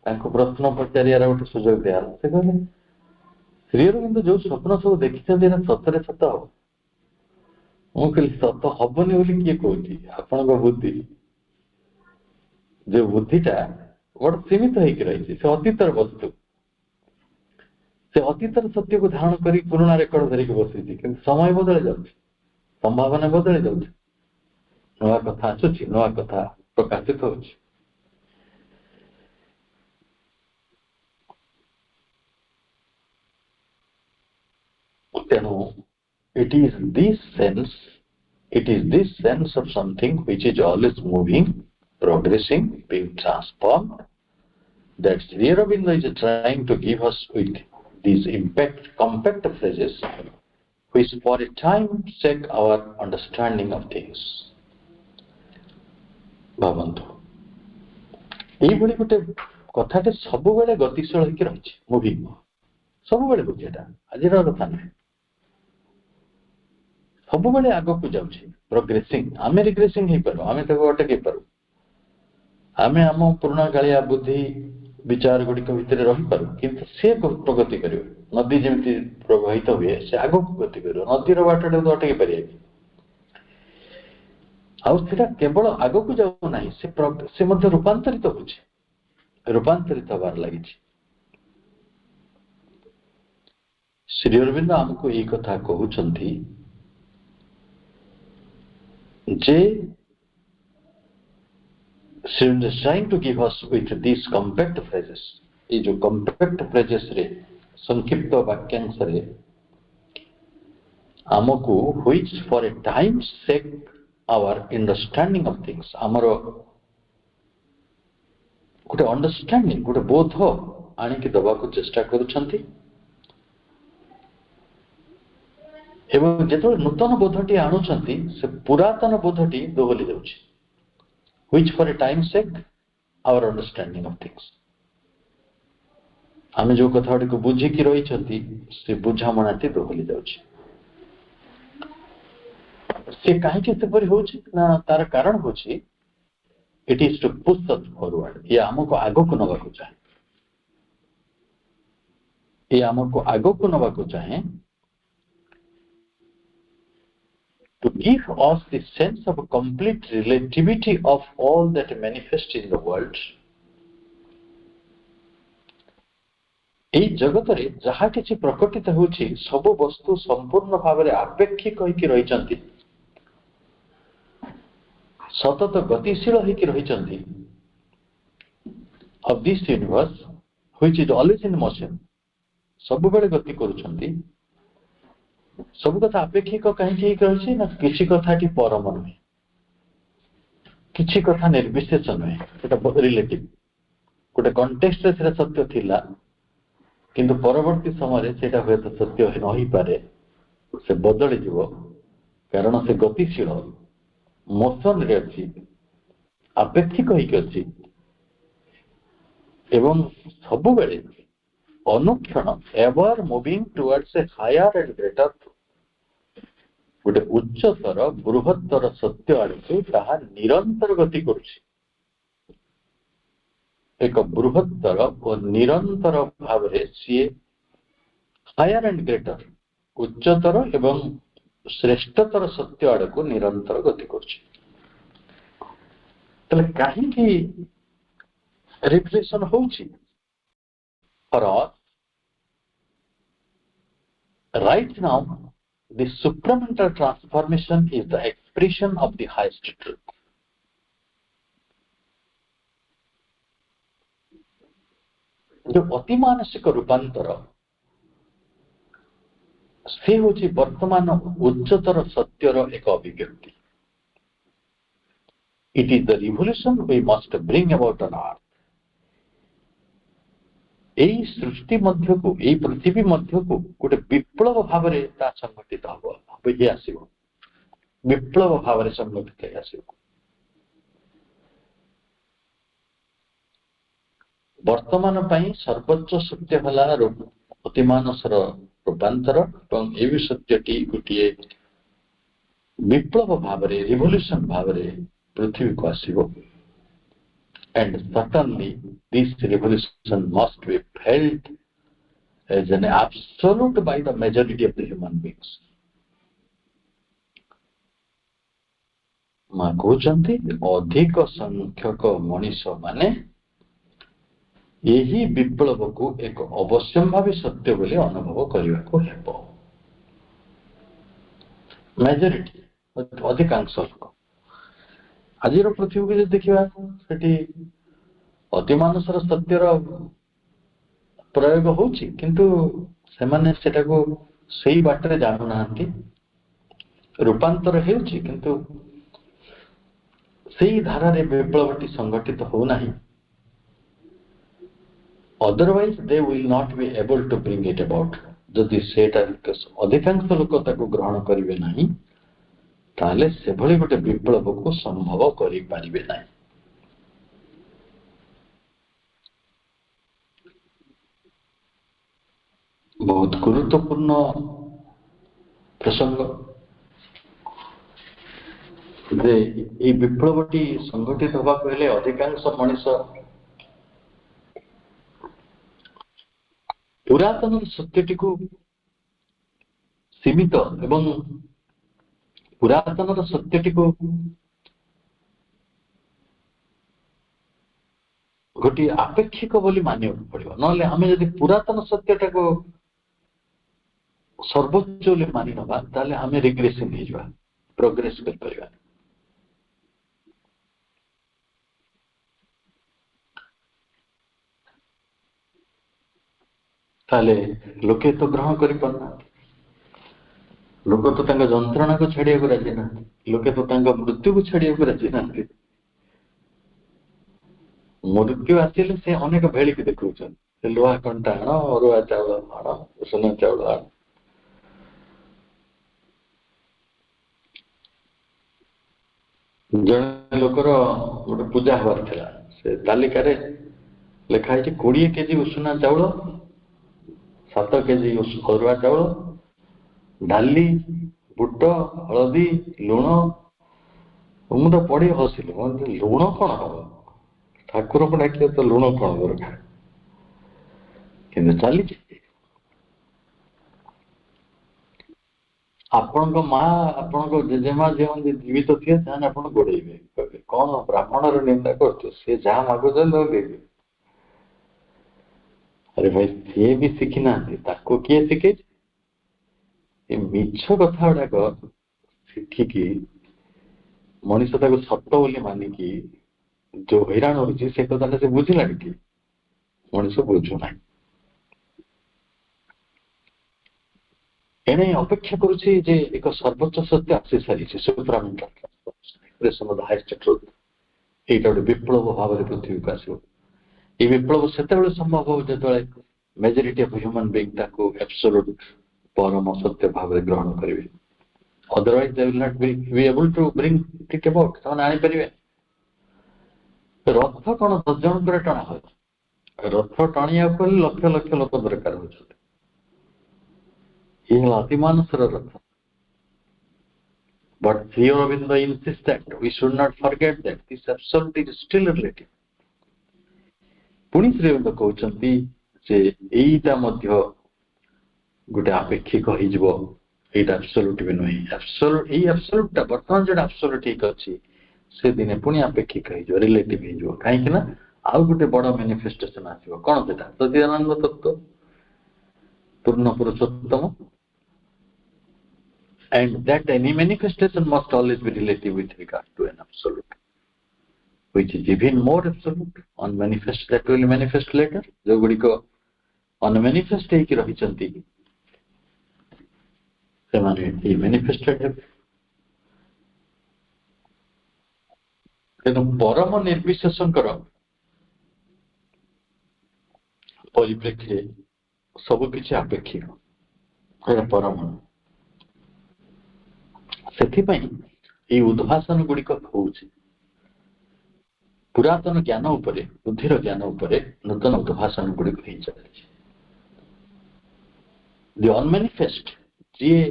ତାଙ୍କୁ ପ୍ରଶ୍ନ ପଚାରିବାର ଗୋଟେ ସୁଯୋଗ ଦିଆହେଲା। ସେ କହିଲେ ଶ୍ରୀଅରବିନ୍ଦ ଯୋଉ ସ୍ୱପ୍ନ ସବୁ ଦେଖିଛନ୍ତି ଏଇଟା ସତରେ ସତ ହବ? ମୁଁ କହିଲି ସତ ହବନି ବୋଲି କିଏ କହୁଛି? ଆପଣଙ୍କ ବୁଦ୍ଧି, ଯୋଉ ବୁଦ୍ଧିଟା ବଡ ସୀମିତ ହେଇକି ରହିଛି, ସେ ଅତୀତର ବସ୍ତୁ, ସେ ଅତୀତର ସତ୍ୟକୁ ଧାରଣ କରି ପୁରୁଣା ରେକର୍ଡ ଧରିକି ବସିଛି, କିନ୍ତୁ ସମୟ ବଦଳି ଯାଉଛି, ସମ୍ଭାବନା ବଦଳି ଯାଉଛି, ନୂଆ କଥା ଆସୁଛି, ନୂଆ କଥା ପ୍ରକାଶିତ ହଉଛି। ତେଣୁ it is this sense of something which is always moving, progressing, being transformed, that Sri Aurobindo is trying to give us with these compact phrases which for a time shake our understanding of things. ଭାବନ୍ତୁ ଏଇଭଳି ଗୋଟେ କଥାଟେ ସବୁବେଳେ ଗତିଶୀଳ ହେଇକି ରହିଛି, moving, ସବୁବେଳେ ହଉଛି, ଏଟା ଆଜିର କଥା ନୁହେଁ, ସବୁବେଳେ ଆଗକୁ ଯାଉଛି, ପ୍ରୋଗ୍ରେସିଂ। ଆମେ ରିଗ୍ରେସିଂ ହେଇପାରୁ, ଆମେ ତାକୁ ଅଟକେଇ ପାରୁ, ଆମେ ଆମ ପୁରୁଣା ଗାଳିଆ ବୁଦ୍ଧି ବିଚାର ଗୁଡ଼ିକ ଭିତରେ ରହିପାରୁ, କିନ୍ତୁ ସେ ପ୍ରଗତି କରିବ। ନଦୀ ଯେମିତି ପ୍ରବାହିତ ହୁଏ ସେ ଆଗକୁ ଗତି କରିବ, ନଦୀର ବାଟଟାକୁ ଅଟକେଇ ପାରିବେ କି? ଆଉ ସେଟା କେବଳ ଆଗକୁ ଯାଉ ନାହିଁ, ସେ ମଧ୍ୟ ରୂପାନ୍ତରିତ ହଉଛି, ରୂପାନ୍ତରିତ ହବାର ଲାଗିଛି। ଶ୍ରୀ ଅରବିନ୍ଦ ଆମକୁ ଏଇ କଥା କହୁଛନ୍ତି ଯେ She is trying to give us with these compact phrases. ये जो compact phrases रे, संक्षिप्त वाक्यांश रे, हमको which for a time shake our understanding of things, हमारो गोटे understanding, गोटे बोध आने की दबा को चेष्टा करुछंती, एवं जेतोल नूतन बोधटी आणुछंती से पुरातन बोधटी दोहली जाउछि, which for a time shake our understanding of things. आमे जो कथा को बुझी की रही छंती से बुझामणाटी दोहली जाउछि। से काहे के सेपरि होछि ना तार कारण होछि It is to push us forward. ये हमको आगो को नवा को चाहे, ये हमको आगो को नवा को चाहे, to give us the sense of a complete relativity of all that manifests in the world. এই জগତରେ ଯାହା କିଛି ପ୍ରକଟିତ ହେଉଛି ସବୁ ବସ୍ତୁ ସମ୍ପୂର୍ଣ୍ଣ ଭାବରେ ଆପେକ୍ଷିକ ହୋଇକି ରହିଛନ୍ତି, ସତତ ଗତିଶୀଳ ହୋଇକି ରହିଛନ୍ତି of this universe which is always in motion. ସବୁବେଳେ ଗତି କରୁଛନ୍ତି। ସବୁ କଥା ଆପେକ୍ଷିକ କାହିଁକି ହେଇକି ରହିଛି ନା କିଛି କଥା ଏଠି ପରମ ନୁହେଁ, କିଛି କଥା ନିର୍ବିଶେଷ ନୁହେଁ, ସେଟା ରିଲେଟିଭ। ଗୋଟେ କଣ୍ଟେକ୍ସଟରେ ସେଟା ସତ୍ୟ ଥିଲା, କିନ୍ତୁ ପରବର୍ତ୍ତୀ ସମୟରେ ସେଇଟା ହୁଏତ ସତ୍ୟ ନ ହେଇପାରେ, ସେ ବଦଳିଯିବ, କାରଣ ସେ ଗତିଶୀଳ ମୋସନରେ ଅଛି, ଆପେକ୍ଷିକ ହେଇକି ଅଛି ଏବଂ ସବୁବେଳେ ଅନୁକ୍ଷଣ ever moving towards a higher and greater, ଗୋଟେ ଉଚ୍ଚତର ବୃହତ୍ତର ସତ୍ୟ ଆଡ଼କୁ ତାହା ନିରନ୍ତର ଗତି କରୁଛି। ଏକ ବୃହତ୍ତର ଓ ନିରନ୍ତର ଭାବରେ ସିଏ ହାୟର ଆଣ୍ଡ ଗ୍ରେଟର, ଉଚ୍ଚତର ଏବଂ ଶ୍ରେଷ୍ଠତର ସତ୍ୟ ଆଡ଼କୁ ନିରନ୍ତର ଗତି କରୁଛି। ତାହେଲେ କାହିଁକି ରିଫ୍ଲେକ୍ସନ ହଉଛି? For us, right now, the supramental transformation is the expression of the highest truth. जो अतिमानसिक रूपांतर से होची वर्तमान उच्चतर सत्यर एक अभिव्यक्ति। It is the revolution we must bring about on earth. এই সৃষ্টি মধ্যকু, এই পৃথিবী মধ্যকু গোটে বিপ্লব ভাବରେ তা সংগঠিত হব, হয়ে আসিব, ବିପ୍ଳବ ଭାବରେ ସଂଗଠିତ ହେଇ ଆସିବ। ବର୍ତ୍ତମାନ ପାଇଁ ସର୍ବୋଚ୍ଚ ସତ୍ୟ ହେଲା ଅତିମାନସର ରୂପାନ୍ତର ଏବଂ ଏହି ସତ୍ୟଟି ଗୋଟିଏ ବିପ୍ଳବ ଭାବରେ, ରିଭଲ୍ୟୁସନ ଭାବରେ ପୃଥିବୀକୁ ଆସିବ। And certainly this revolution must be felt as an absolute by the majority of the human beings. ମା କହୁଛନ୍ତି ଅଧିକ ସଂଖ୍ୟକ ମଣିଷ ମାନେ ଏହି ବିପ୍ଳବକୁ ଏକ ଅବଶ୍ୟମ୍ଭାବୀ ସତ୍ୟ ବୋଲି ଅନୁଭବ କରିବାକୁ ହେବ। ମେଜରିଟି, ଅଧିକାଂଶ ଲୋକ। ଆଜିର ପୃଥିବୀକୁ ଯଦି ଦେଖିବା, ସେଠି ଅତିମାନସର ସତ୍ୟର ପ୍ରୟୋଗ ହଉଛି, କିନ୍ତୁ ସେମାନେ ସେଟାକୁ ସେଇ ବାଟରେ ଜାଣୁନାହାନ୍ତି। ରୂପାନ୍ତର ହେଉଛି, କିନ୍ତୁ ସେଇ ଧାରାରେ ବିପ୍ଳବଟି ସଂଗଠିତ ହଉନାହିଁ। Otherwise they will not be able to bring it about. ଯଦି ସେଇଟା ଅଧିକାଂଶ ଲୋକ ତାକୁ ଗ୍ରହଣ କରିବେ ନାହିଁ, ତାହେଲେ ସେଭଳି ଗୋଟେ ବିପ୍ଳବକୁ ସମ୍ଭବ କରିପାରିବେ ନାହିଁ। ବହୁତ ଗୁରୁତ୍ୱପୂର୍ଣ୍ଣ ପ୍ରସଙ୍ଗ ଯେ এই ବିପ୍ଳବଟି ସଂଗଠିତ ହେବାକୁ ହେଲେ ଅଧିକାଂଶ ମଣିଷ ପୁରାତନ ସତ୍ୟଟିକୁ ସୀମିତ ଏବଂ ପୁରାତନର ସତ୍ୟଟିକୁ ଗୋଟିଏ ଆପେକ୍ଷିକ ବୋଲି ମାନିବାକୁ ପଡିବ। ନହେଲେ ଆମେ ଯଦି ପୁରାତନ ସତ୍ୟଟାକୁ ସର୍ବୋଚ୍ଚ ବୋଲି ମାନି ନେବା, ତାହେଲେ ଆମେ ରିଗ୍ରେସନ ହେଇଯିବା, ପ୍ରୋଗ୍ରେସ କରିପାରିବା। ତାହେଲେ ଲୋକେ ତ ଗ୍ରହଣ କରିପାରୁନାହାନ୍ତି, ଲୋକ ତ ତାଙ୍କ ଯନ୍ତ୍ରଣାକୁ ଛାଡିବାକୁ ରାଜି ନାହାନ୍ତି, ଲୋକେ ତ ତାଙ୍କ ମୃତ୍ୟୁକୁ ଛାଡିବାକୁ ରାଜି ନାହାନ୍ତି। ମୃତ୍ୟୁ ଆସିଲେ ସେ ଅନେକ ଭେଳିକି ଦେଖାଉଛନ୍ତି, ସେ ଲୁହା କଣ୍ଟା ଆଣ, ଅରୁଆ ଚାଉଳ ଆଣ, ଉଷୁନା ଚାଉଳ ଆଣ। ଜଣେ ଲୋକର ଗୋଟେ ପୂଜା ହବାର ଥିଲା, ସେ ତାଲିକାରେ ଲେଖା ହେଇଛି 20 କେଜି ଉଷୁନା ଚାଉଳ, 7 କେଜି ଅରୁଆ ଚାଉଳ, ଡାଲି, ବୁଟ, ହଳଦୀ, ଲୁଣ ମୁଁ ତ ପଢି ହସିଲି, ଲୁଣ କଣ ହବ, ଠାକୁରଙ୍କୁ ଡାକିଲେ ତ ଲୁଣ କଣ ଦରକାର, କିନ୍ତୁ ଚାଲିଛି। ଆପଣଙ୍କ ମା ଆପଣଙ୍କ ଜେଜେମା ଯେଉଁ ଜୀବିତ ଥିବେ ସେମାନେ ଆପଣ ଗୋଡେଇବେ, କହିବେ କଣ ବ୍ରାହ୍ମଣର ନିନ୍ଦା କରୁଛୁ, ସେ ଯାହା ମାଗୁଛନ୍ତି ଦେଇବେ। ଆରେ ଭାଇ ସିଏ ବି ଶିଖିନାହାନ୍ତି, ତାକୁ କିଏ ଶିଖେଇଛି? ଏ ମିଛ କଥା ଗୁଡାକ ଶିଖିକି ମଣିଷ ତାକୁ ସତ ବୋଲି ମାନିକି ଯୋଉ ହଇରାଣ ହଉଛି ସେ କଥାଟା ସେ ବୁଝିଲାଣି କି? ମଣିଷ ବୁଝୁନାହିଁ। ଏଣେ ଅପେକ୍ଷା କରୁଛି ଯେ ଏକ ସର୍ବୋଚ୍ଚ ସତ୍ୟ ଆସି ସାରିଛି, ଏଇଟା ଗୋଟେ ବିପ୍ଳବ ଭାବରେ ପୃଥିବୀକୁ ଆସିବ। এই ବିପ୍ଳବ ସେତେବେଳେ ସମ୍ଭବ ହବ ଯେତେବେଳେ ମେଜରିଟି ଅଫ ହ୍ୟୁମାନ ବିଙ୍ଗ ତାକୁ ଆବସୋଲ୍ୟୁଟ ପରମ ସତ୍ୟ ଭାବରେ ଗ୍ରହଣ କରିବେ। Otherwise they will not be able to bring it about. ସେମାନେ ଆଣିପାରିବେ। ରଥ କଣ 10 ଜଣଙ୍କର ଟଣା ହୁଏ? ରଥ ଟାଣିବାକୁ ହେଲେ ଲକ୍ଷ ଲକ୍ଷ ଲୋକ ଦରକାର ହଉଛନ୍ତି। ଇଏ ହେଲା ଅତିମାନସର ରଥ। But Sri Aurobindo insists that we should not forget that this absolute is still relative. ପୁଣି ଶ୍ରୀ ଅରବିନ୍ଦ କହୁଛନ୍ତି ଯେ ଏଇଟା ମଧ୍ୟ ଗୋଟେ ଆପେକ୍ଷିକ ହେଇଯିବ, ଏଇଟା ଆବସୋଲ୍ୟୁଟ ବି ନୁହେଁ। ଏଇ ଆବସୋଲ୍ୟୁଟଟା ବର୍ତ୍ତମାନ ଯୋଉଟା ଆବସୋଲ୍ୟୁଟ ହେଇକି ଅଛି ସେ ଦିନେ ପୁଣି ଆପେକ୍ଷିକ ହେଇଯିବ, ରିଲେଟିଭ ହେଇଯିବ। କାହିଁକି ନା ଆଉ ଗୋଟେ ବଡ ମ୍ୟାନିଫେଷ୍ଟେସନ ଆସିବ। କଣ ସେଟା? ସଚ୍ଚିଦାନନ୍ଦ ତତ୍ତ୍ୱ, ପୂର୍ଣ୍ଣ Purushottam. And that any manifestation must always be relative with regard to an absolute, which is even more absolute, unmanifest, that will manifest later. जो गुड़िक unmanifest ହେଇକି ରହିଛନ୍ତି ସେମାନେ এই manifested ହେବେ। ତେଣୁ ପରମ ନିର୍ବିଶେଷଙ୍କର ପରିପ୍ରେକ୍ଷୀରେ ସବୁ କିଛି ଆପେକ୍ଷିକ, ଏଇଟା ପରମ। ସେଥିପାଇଁ ଏଇ ଉଦ୍ଭାସନ ଗୁଡିକ ହଉଛି ପୁରାତନ ଜ୍ଞାନ ଉପରେ, ବୁଦ୍ଧିର ଜ୍ଞାନ ଉପରେ ନୂତନ ଉଦ୍ଭାସନ ଗୁଡିକ ହେଇ ଚାଲିଛି। ଦି ଅନମାନିଫେଷ୍ଟ, ଯିଏ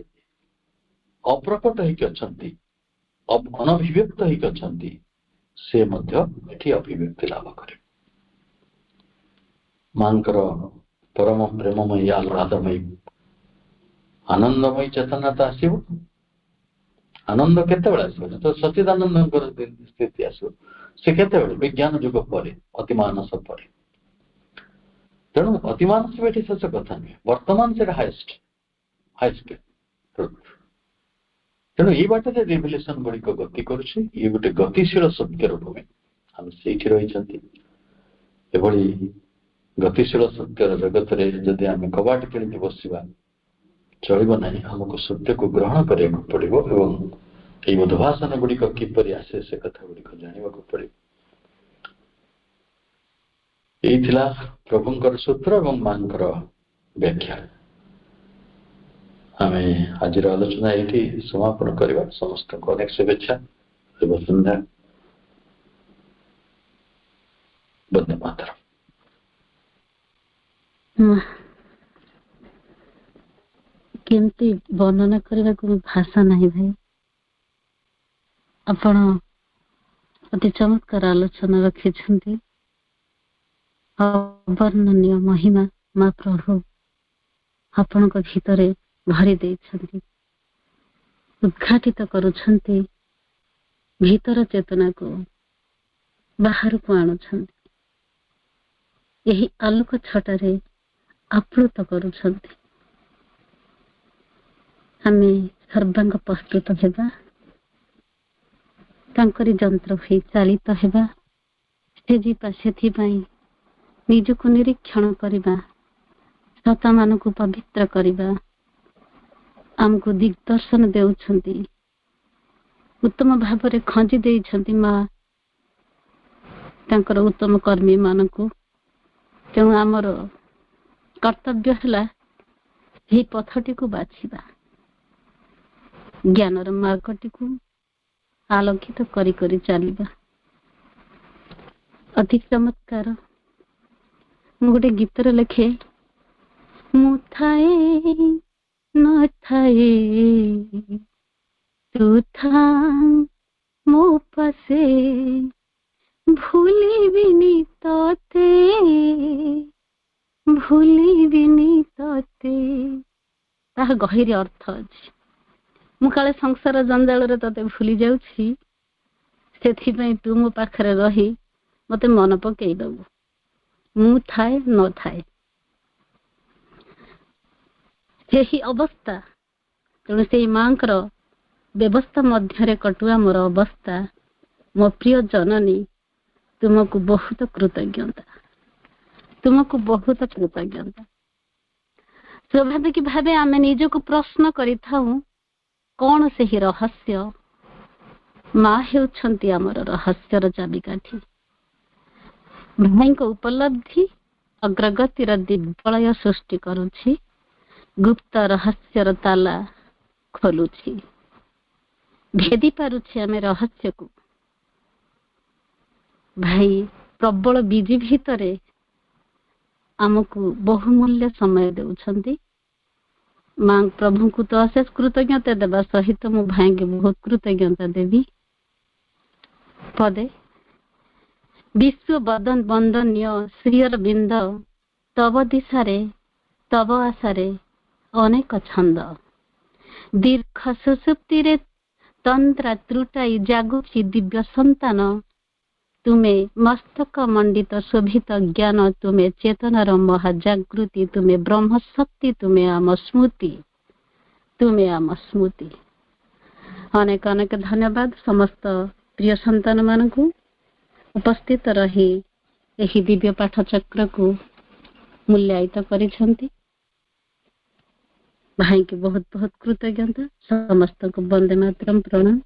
ଅପ୍ରକଟ ହେଇକି ଅଛନ୍ତି, ଅନଭିବ୍ୟକ୍ତ ହେଇକି ଅଛନ୍ତି, ସେ ମଧ୍ୟ ଏଠି ଅଭିବ୍ୟକ୍ତି ଲାଭ କରିବେ। ମାଙ୍କର ପରମ ପ୍ରେମମୟୀ ଆହ୍ଲାଦମୟୀ ଆନନ୍ଦମୟୀ ଚେତନାଟା ଆସିବ। ଆନନ୍ଦ କେତେବେଳେ ଆସିବ? ତ ସଚ୍ଚିଦାନନ୍ଦଙ୍କର ସ୍ଥିତି ଆସିବ। ସେ କେତେବେଳେ? ବିଜ୍ଞାନ ଯୁଗ ପରେ, ଅତିମାନସ ପରେ। ତେଣୁ ଅତିମାନସ ଏଠି ଶେଷ କଥା ନୁହେଁ, ବର୍ତ୍ତମାନ ସେଟା ହାଏଷ୍ଟ ଟ୍ରୁଥ। ତେଣୁ ଏଇ ବାଟରେ ରିଭିଲେସନ ଗୁଡିକ ଗତି କରୁଛି। ଇଏ ଗୋଟେ ଗତିଶୀଳ ସତ୍ୟର ଭୂମି, ଆମେ ସେଇଠି ରହିଛନ୍ତି। ଏଭଳି ଗତିଶୀଳ ସତ୍ୟର ଜଗତରେ ଯଦି ଆମେ କବାଟ କିଣିକି ବସିବା ଚଳିବ ନାହିଁ। ଆମକୁ ସତ୍ୟକୁ ଗ୍ରହଣ କରିବାକୁ ପଡିବ ଏବଂ এই ଉଦ୍ଭାସନ ଗୁଡିକ କିପରି ଆସେ ସେ କଥା ଗୁଡିକ ଜାଣିବାକୁ ପଡିବ। ଏଇ ଥିଲା ପ୍ରଭୁଙ୍କର ସୂତ୍ର ଏବଂ ମାଙ୍କର ବ୍ୟାଖ୍ୟା। ଆମେ ଆଜିର ଆଲୋଚନା ଏଇଠି ସମାପନ କରିବା। ସମସ୍ତଙ୍କୁ ଅନେକ ଶୁଭେଚ୍ଛା, ଶୁଭ ସନ୍ଧ୍ୟା, ବନ୍ଦେ ମାତରମ୍। କେମିତି ବର୍ଣ୍ଣନା କରିବାକୁ ଭାଷା ନାହିଁ ଭାଇ। ଆପଣ ଅତି ଚମତ୍କାର ଆଲୋଚନା ରଖିଛନ୍ତି। ଅବର୍ଣ୍ଣନୀୟ ମହିମା ମା ପ୍ରଭୁ ଆପଣଙ୍କ ଭିତରେ ଭରି ଦେଇଛନ୍ତି, ଉଦ୍ଘାଟିତ କରୁଛନ୍ତି, ଭିତର ଚେତନାକୁ ବାହାରକୁ ଆଣୁଛନ୍ତି, ଏହି ଆଲୋକ ଛଟାରେ ଆପ୍ଲୁତ କରୁଛନ୍ତି। ଆମେ ସର୍ବାଙ୍ଗ ପ୍ରସ୍ତୁତ ହେବା, ତାଙ୍କରି ଯନ୍ତ୍ର ହୋଇ ଚାଳିତ ହେବା। ସେ ଯିବା ସେଥିପାଇଁ ନିଜକୁ ନିରୀକ୍ଷଣ କରିବା, ସତାମାନଙ୍କୁ ପବିତ୍ର କରିବା। ଆମକୁ ଦିଗ୍ଦର୍ଶନ ଦେଉଛନ୍ତି, ଉତ୍ତମ ଭାବରେ ଖଞ୍ଜି ଦେଇଛନ୍ତି ମା ତାଙ୍କର ଉତ୍ତମ କର୍ମୀ ମାନଙ୍କୁ। ତେଣୁ ଆମର କର୍ତ୍ତବ୍ୟ ହେଲା ଏହି ପଥଟିକୁ ବାଛିବା, ଜ୍ଞାନର ମାର୍ଗଟିକୁ ଆଲୋକିତ କରି କରି ଚାଲିବା। ଅତି ଚମତ୍କାର। ମୁଁ ଗୋଟେ ଗୀତରେ ଲେଖେ, ମୁଁ ଥାଏ ନଥାଏ ତୁ ଥା ମୋ ପାଶେ ଭୁଲିବିନି ତତେ ଭୁଲିବିନି ତତେ। ତାହା ଗହୀର ଅର୍ଥ ଅଛି। ମୁଁ କାଳେ ସଂସାର ଜଞ୍ଜାଳରେ ତତେ ଭୁଲି ଯାଉଛି, ସେଥିପାଇଁ ତୁ ମୋ ପାଖରେ ରହି ମତେ ମନେ ପକେଇ ଦବୁ, ମୁଁ ଥାଏ ନଥାଏ। ସେହି ଅବସ୍ଥା, ତେଣୁ ସେଇ ମାଙ୍କର ବ୍ୟବସ୍ଥା ମଧ୍ୟରେ କଟୁଆ ମୋର ଅବସ୍ଥା। ମୋ ପ୍ରିୟ ଜନନୀ, ତୁମକୁ ବହୁତ କୃତଜ୍ଞତା, ତୁମକୁ ବହୁତ କୃତଜ୍ଞତା। ସ୍ୱାଭାବିକ ଭାବେ ଆମେ ନିଜକୁ ପ୍ରଶ୍ନ କରିଥାଉ, କଣ ସେହି ରହସ୍ୟ? ମା ହେଉଛନ୍ତି ଆମର ରହସ୍ୟର ଚାବିକାଠି। ଭାଇଙ୍କ ଉପଲବ୍ଧି ଅଗ୍ରଗତିର ଦିଗ୍ବଳୟ ସୃଷ୍ଟି କରୁଛି, ଗୁପ୍ତ ରହସ୍ୟର ତାଲା ଖୋଲୁଛି। ଭେଦି ପାରୁଛି ଆମେ ରହସ୍ୟକୁ। ଭାଇ ପ୍ରବଳ ବିଜି ଭିତରେ ଆମକୁ ବହୁମୂଲ୍ୟ ସମୟ ଦେଉଛନ୍ତି। ମା ପ୍ରଭୁଙ୍କୁ ତ ଅଶେଷ କୃତଜ୍ଞତା ଦେବା ସହିତ ମୁଁ ଭାଇଙ୍କୁ ବହୁତ କୃତଜ୍ଞତା ଦେବି। ପଦେ ବିଶ୍ୱ ବନ୍ଦନୀୟ ଶ୍ରୀଅର ବିନ୍ଦ, ତବ ଦିଶାରେ ତବ ଆଶାରେ ଅନେକ ଛନ୍ଦ। ଦୀର୍ଘ ସୁଷୁପ୍ତିରେ ତନ୍ତ୍ରା ତ୍ରୁଟାଇ ଜାଗୁଛି ଦିବ୍ୟ ସନ୍ତାନ। ତୁମେ ମସ୍ତକ ମଣ୍ଡିତ ଶୋଭିତ ଜ୍ଞାନ, ତୁମେ ଚେତନାର ମହାଜାଗୃତି, ତୁମେ ବ୍ରହ୍ମଶକ୍ତି, ତୁମେ ଆମ ସ୍ମୃତି, ତୁମେ ଆମ ସ୍ମୃତି। ଅନେକ ଅନେକ ଧନ୍ୟବାଦ ସମସ୍ତ ପ୍ରିୟ ସନ୍ତାନ ମାନଙ୍କୁ ଉପସ୍ଥିତ ରହି ଏହି ଦିବ୍ୟ ପାଠ ଚକ୍ରକୁ ମୂଲ୍ୟାୟିତ କରିଛନ୍ତି। ଭାଇଙ୍କୁ ବହୁତ ବହୁତ କୃତଜ୍ଞତା। ସମସ୍ତଙ୍କୁ ବନ୍ଦେ ମାତରମ୍ ପ୍ରଣାମ।